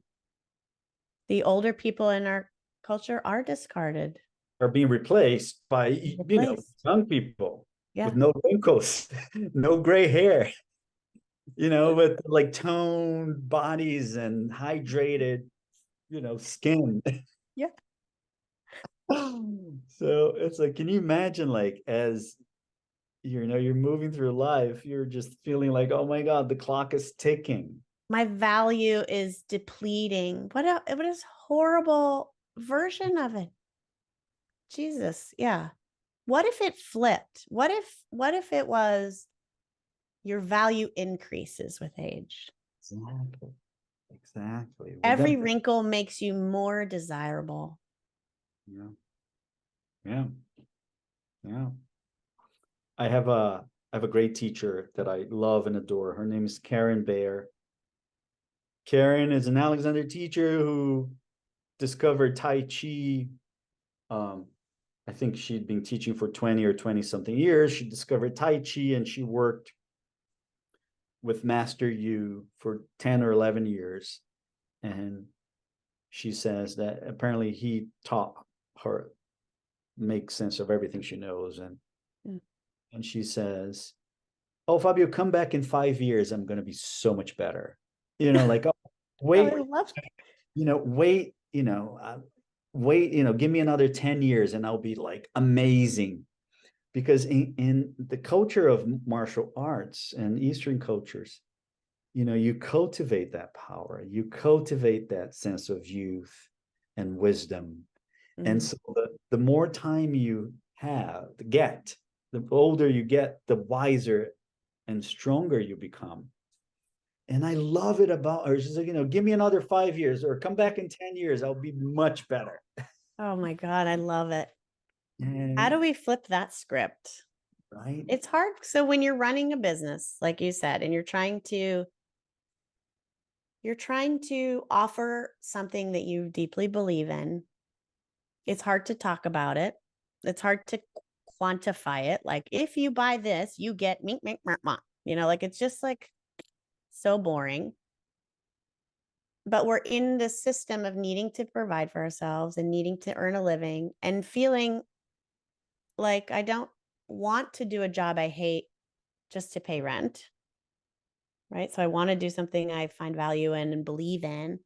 The older people in our culture are discarded. Are being replaced by young people with no wrinkles, no gray hair, with like toned bodies and hydrated, skin. Yeah. So it's like, can you imagine, like, as you're moving through life, you're just feeling like, oh my God, the clock is ticking. My value is depleting. What a horrible version of it. Jesus. Yeah. What if it flipped? What if it was your value increases with age? Exactly. Every wrinkle makes you more desirable. Yeah. I have a have a great teacher that I love and adore. Her name is Karen Bayer. Karen is an Alexander teacher who discovered Tai Chi. I think she'd been teaching for 20 or 20 something years. She discovered Tai Chi and she worked with Master Yu for 10 or 11 years. And she says that apparently he taught her make sense of everything she knows. And she says, oh, Fabio, come back in 5 years. I'm going to be so much better. Like, oh, wait, I love wait, wait, give me another 10 years and I'll be like amazing. Because in the culture of martial arts and Eastern cultures, you cultivate that power, you cultivate that sense of youth and wisdom. And so the more time you get, the older you get, the wiser and stronger you become. And I love it about her. She's like, give me another 5 years or come back in 10 years. I'll be much better. Oh my God, I love it. And, How do we flip that script? right? It's hard. So when you're running a business, like you said, and you're trying to offer something that you deeply believe in, it's hard to talk about it. It's hard to quantify it. Like, if you buy this, you get mink, mink, mink, mink. Like, it's just like so boring. But we're in this system of needing to provide for ourselves and needing to earn a living and feeling like I don't want to do a job I hate just to pay rent. Right. So I want to do something I find value in and believe in.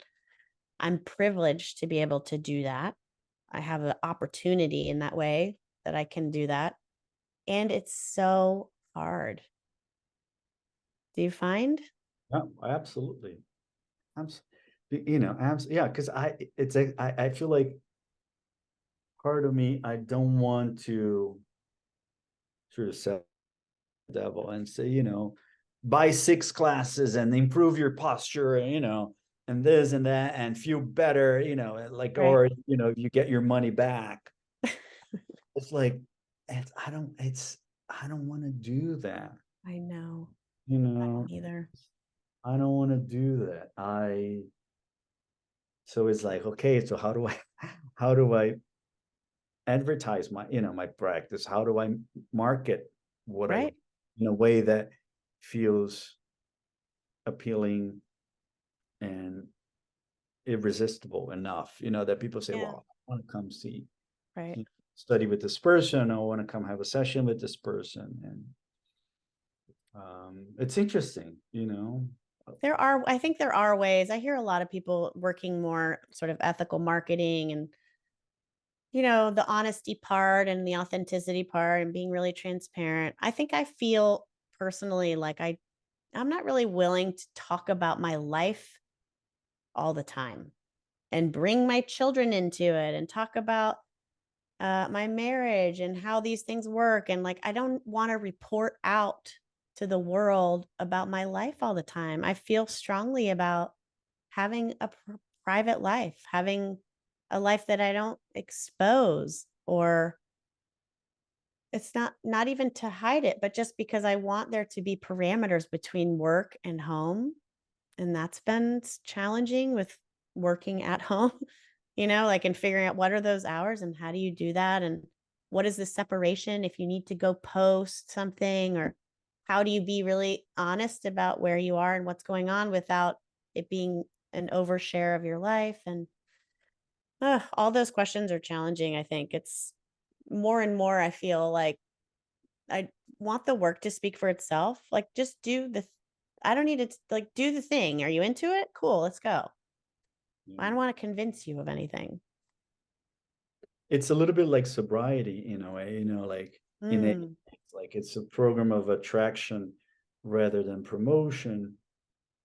I'm privileged to be able to do that. I have an opportunity in that way that I can do that. And it's so hard. Do you find? Yeah, absolutely. Yeah, because I feel like part of me, I don't want to sort of set the devil and say, buy 6 classes and improve your posture, and this and that and feel better, like, Right. or, you get your money back. It's like, I don't want to do that. I know. I I don't don't either. I don't want to do that. So it's like, okay, so how do I advertise my practice? How do I market what I Right. in a way that feels appealing and irresistible enough, that people say, Yeah. well, I want to come Right. study with this person. I want to come have a session with this person. And it's interesting. I think there are ways. I hear a lot of people working more sort of ethical marketing and, the honesty part and the authenticity part and being really transparent. I think I feel personally like I'm not really willing to talk about my life all the time and bring my children into it and talk about my marriage and how these things work. And like, I don't want to report out to the world about my life all the time. I feel strongly about having a private life, having a life that I don't expose, or it's not even to hide it, but just because I want there to be parameters between work and home. And that's been challenging with working at home, like, and figuring out what are those hours and how do you do that? And what is the separation if you need to go post something, or how do you be really honest about where you are and what's going on without it being an overshare of your life? And all those questions are challenging. I think it's more and more, I feel like I want the work to speak for itself. Like, just I don't need to like do the thing. Are you into it? Cool, let's go. I don't want to convince you of anything. It's a little bit like sobriety in a way, like like it's a program of attraction rather than promotion.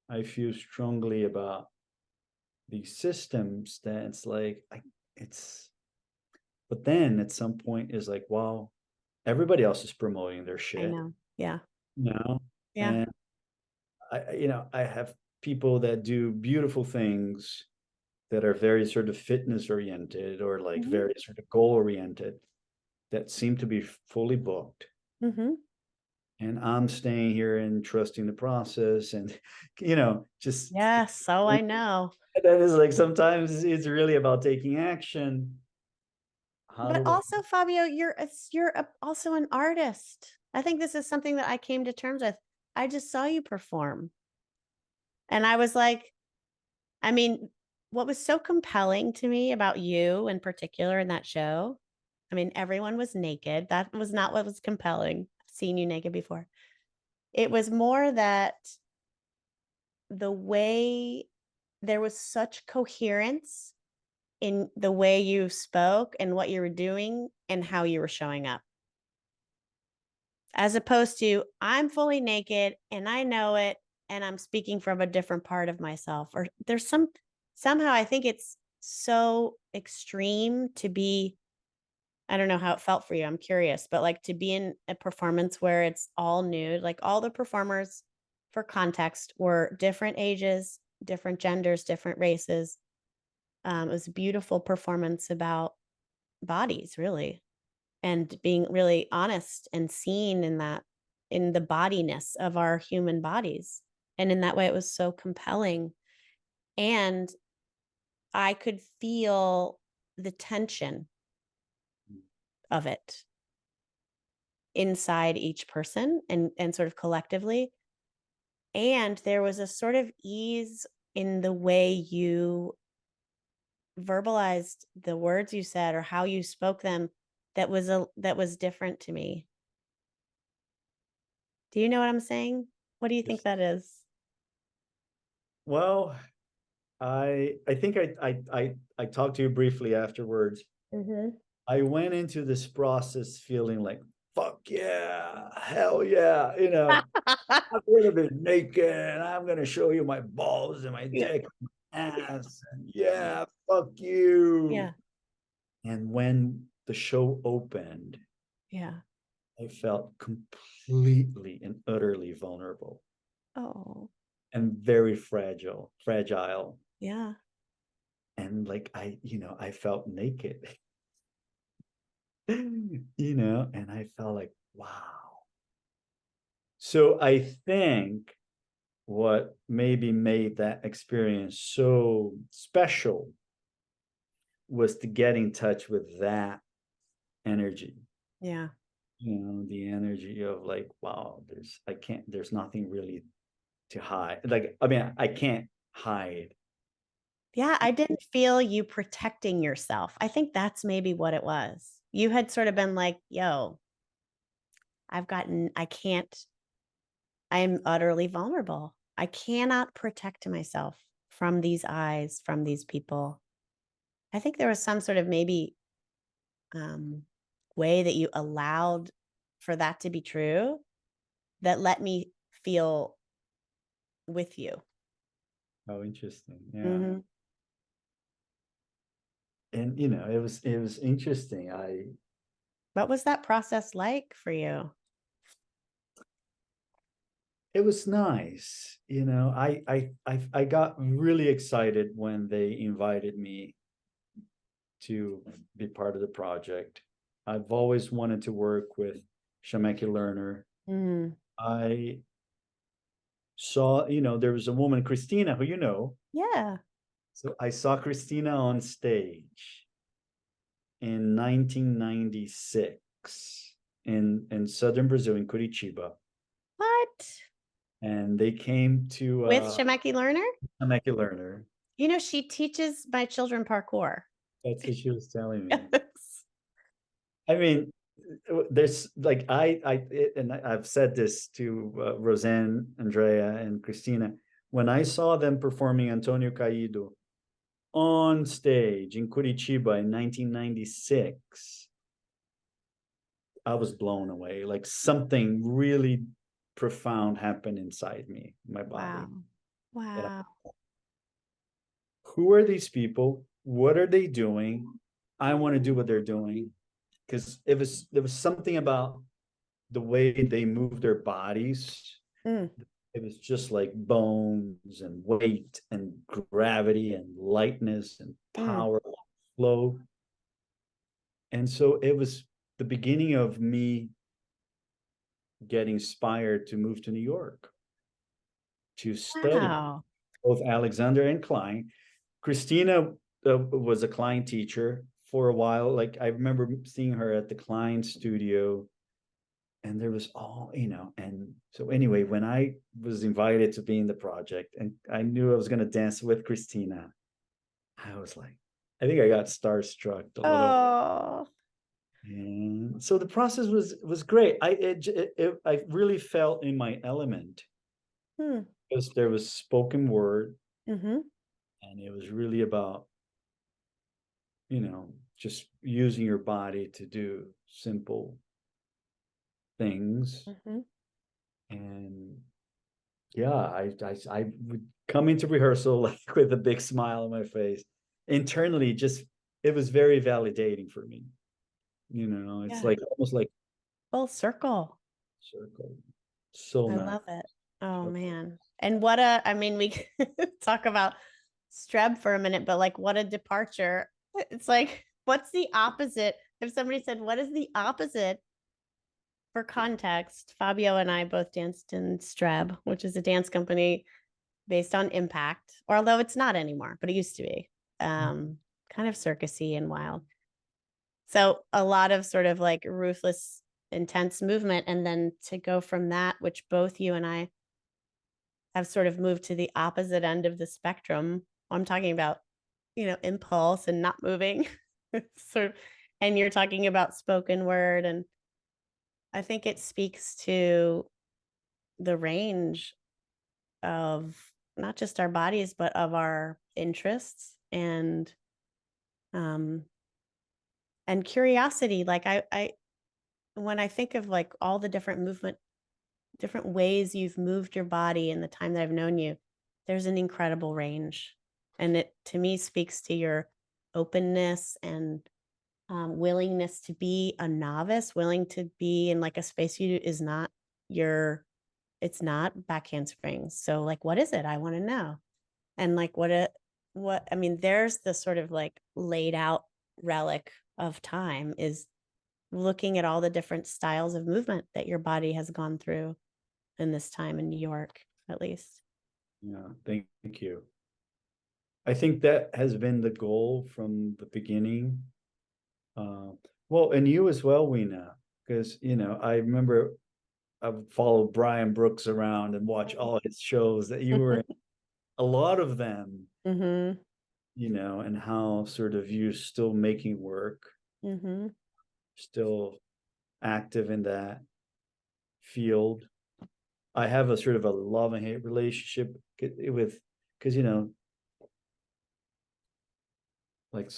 I feel strongly about these systems that it's like but then at some point is like, wow, everybody else is promoting their I shit. know. Yeah. Yeah. Yeah. And I have people that do beautiful things that are very sort of fitness oriented or like very sort of goal oriented that seem to be fully booked. Mm-hmm. and I'm staying here and trusting the process, and just Yes, so I know. that is like sometimes it's really about taking action. How But do I? also, Fabio, also an artist. I think this is something that I came to terms with. I just saw you perform. And I was like, I mean, what was so compelling to me about you in particular in that show? I mean, everyone was naked. That was not what was compelling. I've seen you naked before. It was more that the way there was such coherence in the way you spoke and what you were doing and how you were showing up. As opposed to, I'm fully naked and I know it and I'm speaking from a different part of myself. Or there's somehow I think it's so extreme to be, I don't know how it felt for you. I'm curious, but like to be in a performance where it's all nude, like all the performers, for context, were different ages, different genders, different races. It was a beautiful performance about bodies, really, and being really honest and seen in that, in the bodiness of our human bodies. And in that way, it was so compelling. And I could feel the tension of it inside each person and sort of collectively. And there was a sort of ease in the way you verbalized the words you said or how you spoke them that was different to me. Do you know what I'm saying? What do you think that is? Well, I think I talked to you briefly afterwards. Mm-hmm. I went into this process feeling like, fuck yeah, hell yeah, I'm gonna be naked and I'm gonna show you my balls and my Yeah. dick and my ass, and yeah, fuck you. Yeah. And when the show opened, Yeah. I felt completely and utterly vulnerable Oh, and very fragile. yeah. And like I felt naked, and I felt like, wow. So I think what maybe made that experience so special was to get in touch with that energy. Yeah. The energy of like, wow, there's nothing really to hide. Like, I mean, I can't hide. Yeah. I didn't feel you protecting yourself. I think that's maybe what it was. You had sort of been like, yo, I'm utterly vulnerable. I cannot protect myself from these eyes, from these people. I think there was some sort of maybe um, way that you allowed for that to be true that let me feel with you. Oh, interesting. Yeah. Mm-hmm. And it was interesting. What was that process like for you? It was nice. I got really excited when they invited me to be part of the project. I've always wanted to work with Shameki Lerner. Mm. I saw, there was a woman, Christina, who Yeah. So I saw Christina on stage in 1996 in southern Brazil, in Curitiba. What? And they came to With Shemeki Lerner? Shameki Lerner. She teaches my children parkour. That's what she was telling me. Yes. I mean, there's like and I've said this to Roseanne, Andrea, and Christina. When I saw them performing Antonio Caído on stage in Curitiba in 1996, I was blown away. Like something really profound happened inside me, my body. Wow. And Wow. who are these people? What are they doing? I want to do what they're doing, because there was something about the way they move their bodies. Mm. It was just like bones and weight and gravity and lightness and Mm. power, flow. And so it was the beginning of me get inspired to move to New York to study Wow. both Alexander and Klein. Christina was a Klein teacher for a while. Like I remember seeing her at the Klein studio, and there was all, and so anyway, when I was invited to be in the project and I knew I was going to dance with Christina, I was like, I think I got starstruck a little. Oh. And so the process was great. I really felt in my element because there was spoken word, Mm-hmm. and it was really about, just using your body to do simple things. Mm-hmm. And yeah, I would come into rehearsal like with a big smile on my face. Internally, just it was very validating for me. It's Yeah. like almost like Full circle. circle. So I nice. love it. Oh So man. And I mean, we talk about Streb for a minute, but like what a departure. It's like, what's the opposite? If somebody said, what is the opposite? For context, Fabio and I both danced in STREB, which is a dance company based on impact, or although it's not anymore, but it used to be kind of circusy and wild. So a lot of sort of like ruthless, intense movement. And then to go from that, which both you and I have sort of moved to the opposite end of the spectrum. I'm talking about, impulse and not moving. sort of, and you're talking about spoken word. And I think it speaks to the range of not just our bodies, but of our interests um and curiosity. Like I when I think of like all the different ways you've moved your body in the time that I've known you, there's an incredible range. And it to me speaks to your openness and willingness to be a novice, willing to be in like a space it's not back handsprings. So like, what is it? I want to know. And like, I mean, there's the sort of like laid out relic of time is looking at all the different styles of movement that your body has gone through in this time in New York, at least. yeah, thank you. I think that has been the goal from the beginning. Well, and you as well, Weena, because I remember I would follow Brian Brooks around and watch all his shows that you were in, a lot of them, Mm-hmm. and how sort of you're still making work, Mm-hmm. still active in that field. I have a sort of a love and hate relationship with, because like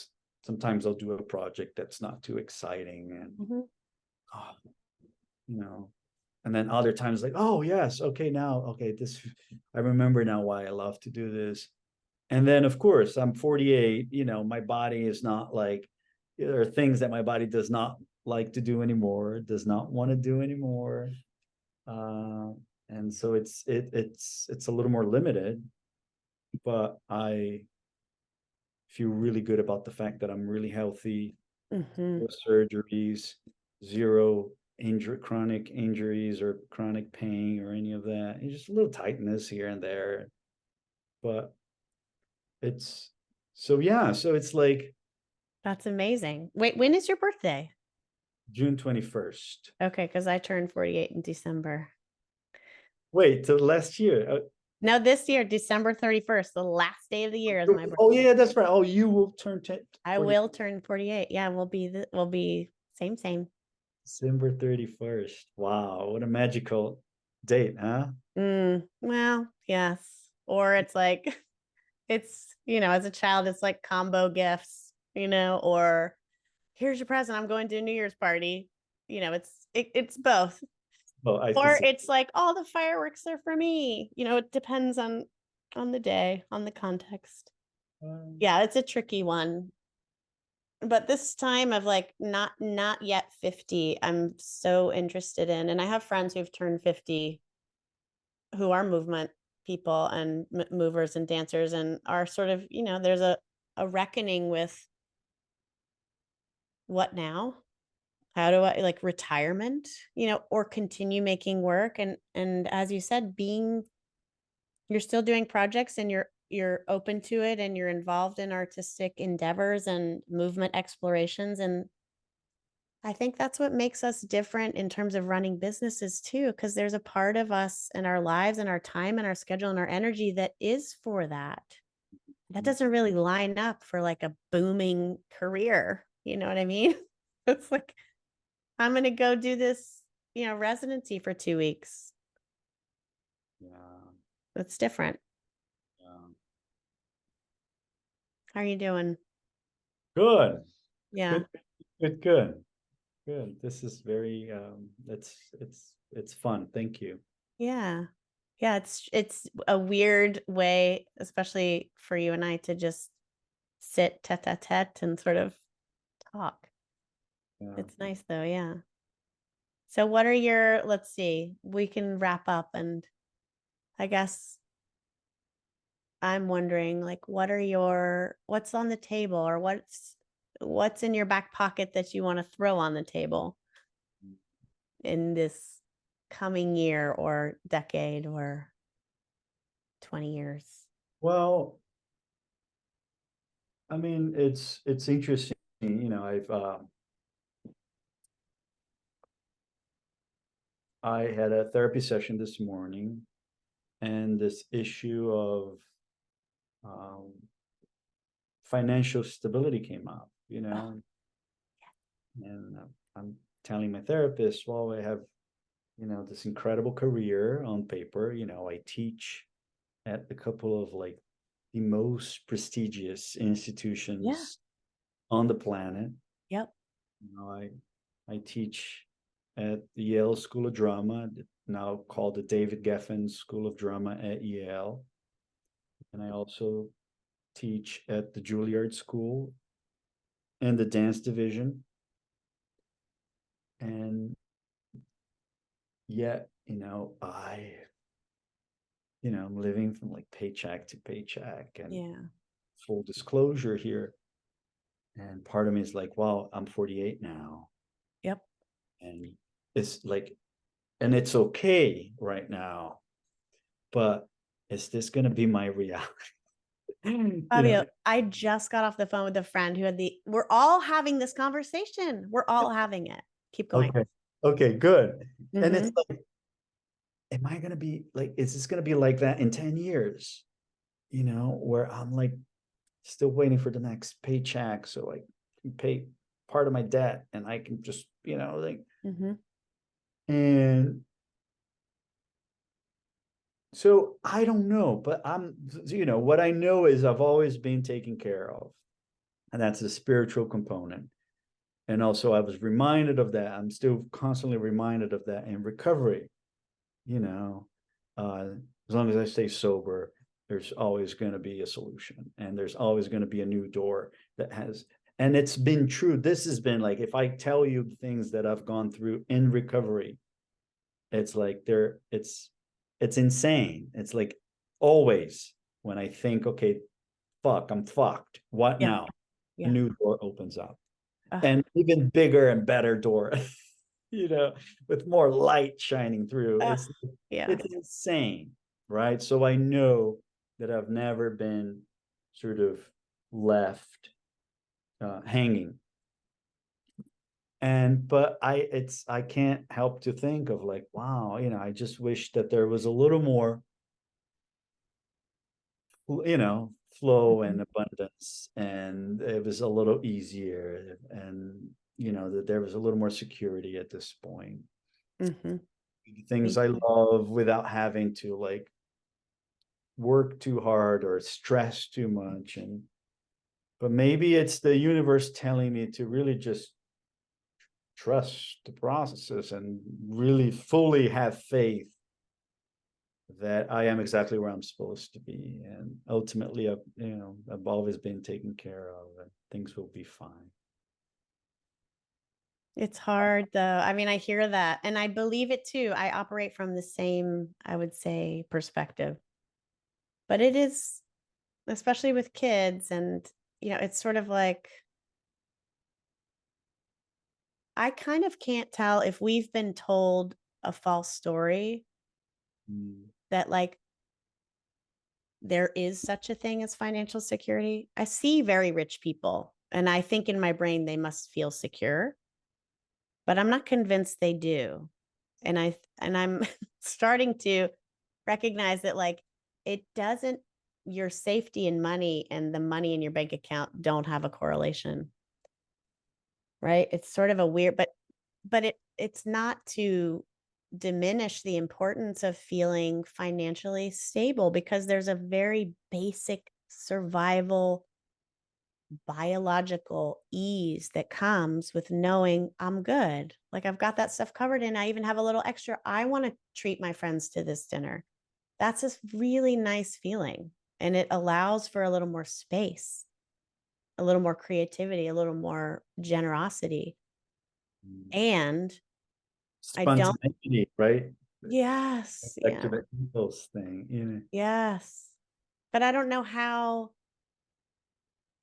sometimes I'll do a project that's not too exciting, and Mm-hmm. you know, and then other times like, oh yes, okay, now, okay, this, I remember now why I love to do this. And then of course I'm 48, my body is not like, there are things that my body does not like to do anymore, does not want to do anymore. Uh, and so it's a little more limited, but I feel really good about the fact that I'm really healthy, Mm-hmm. no surgeries, zero chronic injuries or chronic pain or any of that. It's just a little tightness here and there, but it's so it's like That's amazing. Wait, when is your birthday? June 21st. Okay, because I turned 48 in December. Wait, till last year. No, this year, December 31st, the last day of the year is my birthday. Oh yeah, that's right. Oh, you will turn 10. I will turn 48. Yeah, we'll be same. December 31st. Wow, what a magical date, huh? Well, yes. Or it's like as a child, it's like combo gifts, or here's your present. I'm going to a New Year's party. It's both. Well, I Or it's like all the fireworks are for me. It depends on the day, on the context. Yeah, it's a tricky one. But this time of like not yet 50, I'm so interested in, and I have friends who've turned 50 who are movement people and movers and dancers and are sort of, there's a reckoning with what now. How do I like retirement, or continue making work? And as you said, you're still doing projects and you're open to it and you're involved in artistic endeavors and movement explorations. And I think that's what makes us different in terms of running businesses too, because there's a part of us and our lives and our time and our schedule and our energy that is for that. That doesn't really line up for like a booming career. You know what I mean? It's like, I'm going to go do this, residency for 2 weeks. Yeah. That's different. Yeah. How are you doing? Good. Yeah. Good. This is very it's fun. Thank you. Yeah. Yeah. It's a weird way, especially for you and I, to just sit tete-a-tete and sort of talk. Yeah. It's nice though. Yeah. So let's see, we can wrap up, and I guess I'm wondering, like, what's on the table, or what's in your back pocket that you want to throw on the table in this coming year or decade or 20 years? Well, I mean, it's interesting. I had a therapy session this morning, and this issue of um, financial stability came up, Oh, and I'm telling my therapist, well, I have, this incredible career on paper. I teach at a couple of like the most prestigious yeah. institutions on the planet. Yep. I teach at the Yale School of Drama, now called the David Geffen School of Drama at Yale. And I also teach at the Juilliard School and the dance division. And yet, I'm living from like paycheck to paycheck, and Yeah. full disclosure here. And part of me is like, well, I'm 48 now. Yep. And it's like, and it's okay right now, but is this going to be my reality? Fabio, I just got off the phone with a friend who we're all having this conversation. We're all having it. Keep going. Okay, good. And it's Mhm. like, am I going to be like, is this going to be like that in 10 years? Where I'm like still waiting for the next paycheck so I can pay part of my debt and I can just, like, Mhm. and so I don't know, but what I know is I've always been taken care of. And that's the spiritual component. And also I was reminded of that. I'm still constantly reminded of that in recovery. As long as I stay sober, there's always going to be a solution, and there's always going to be a new door and it's been true. This has been like, if I tell you things that I've gone through in recovery, it's like it's insane. It's like always when I think, okay, fuck, I'm fucked. What Yeah. now? A Yeah. new door opens up, and even bigger and better door, with more light shining through. Yeah. It's insane, right? So I know that I've never been sort of left hanging. But I can't help to think of like, wow, I just wish that there was a little more, flow and abundance, and it was a little easier, and that there was a little more security at this point. Mhm. Things I love without having to like work too hard or stress too much. But maybe it's the universe telling me to really just trust the processes and really fully have faith that I am exactly where I'm supposed to be. And ultimately, I've always been taken care of, and things will be fine. It's hard though. I mean, I hear that and I believe it too. I operate from the same, I would say, perspective. But it is, especially with kids, and it's sort of like I kind of can't tell if we've been told a false story that like there is such a thing as financial security. I see very rich people and I think in my brain they must feel secure, but I'm not convinced they do. And I'm starting to recognize that like it doesn't, your safety and money and the money in your bank account don't have a correlation. Right? It's sort of a weird, but it's not to diminish the importance of feeling financially stable, because there's a very basic survival biological ease that comes with knowing I'm good. Like I've got that stuff covered and I even have a little extra. I want to treat my friends to this dinner. That's a really nice feeling. And it allows for a little more space, a little more creativity, a little more generosity. And I don't, Spontaneity, right? yes, Back to yeah, the Eagles thing, you know. yes. But I don't know how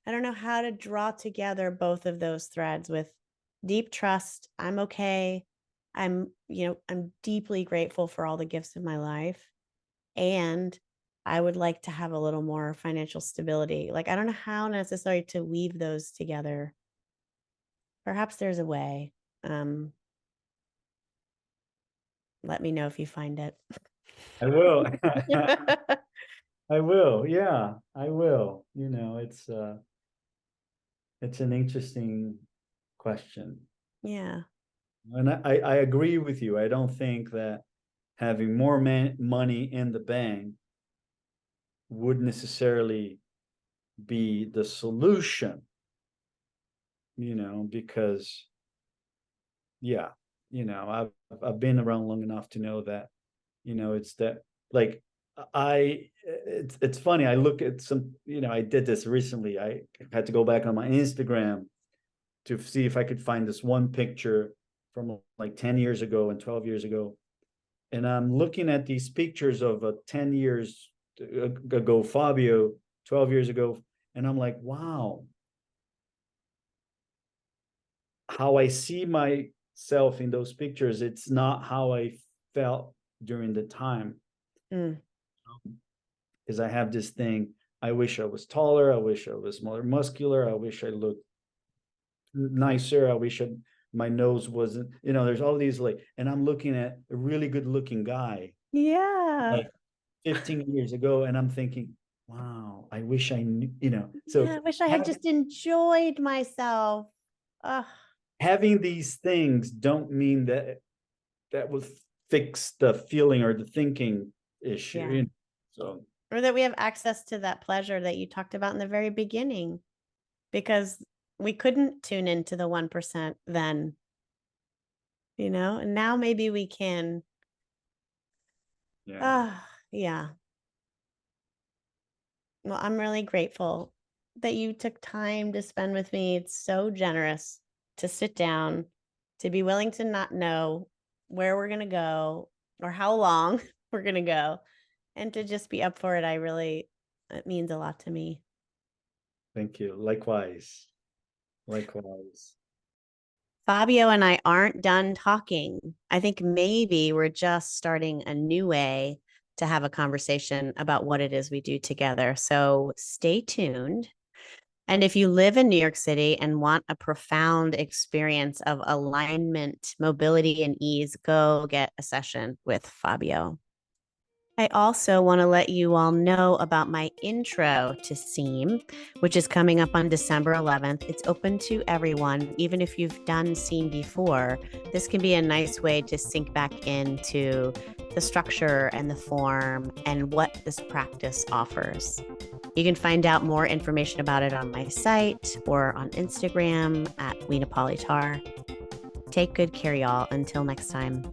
to draw together both of those threads with deep trust. I'm okay. I'm deeply grateful for all the gifts of my life. And I would like to have a little more financial stability. Like, I don't know how necessarily to weave those together. Perhaps there's a way. Let me know if you find it. I will. I will. Yeah, I will. You know, it's an interesting question. Yeah. And I agree with you. I don't think that having more money in the bank would necessarily be the solution, you know, because yeah, you know, I've been around long enough to know that, you know, it's that like it's funny. I look at some, you know, I did this recently. I had to go back on my Instagram to see if I could find this one picture from like 10 years ago and 12 years ago. And I'm looking at these pictures of 10 years ago, Fabio, 12 years ago. And I'm like, wow, how I see myself in those pictures, it's not how I felt during the time. Because I have this thing, I wish I was taller, I wish I was more muscular, I wish I looked nicer, I wish my nose wasn't, you know, there's all these like, and I'm looking at a really good looking guy. Yeah. Like 15 years ago, and I'm thinking, wow, I wish I knew, you know. So yeah, I wish I had just enjoyed myself. Ugh. Having these things don't mean that will fix the feeling or the thinking issue. Yeah. You know? So, or that we have access to that pleasure that you talked about in the very beginning, because we couldn't tune into the 1% then, you know, and now maybe we can. yeah. Yeah. Well, I'm really grateful that you took time to spend with me. It's so generous to sit down, to be willing to not know where we're going to go or how long we're going to go, and to just be up for it. It means a lot to me. Thank you. Likewise. Likewise. Fabio and I aren't done talking. I think maybe we're just starting a new way to have a conversation about what it is we do together. So stay tuned. And if you live in New York City and want a profound experience of alignment, mobility, and ease, go get a session with Fabio. I also want to let you all know about my intro to SEAM, which is coming up on December 11th. It's open to everyone, even if you've done SEAM before. This can be a nice way to sink back into the structure and the form and what this practice offers. You can find out more information about it on my site or on Instagram at Pauly-Tarr. Take good care, y'all. Until next time.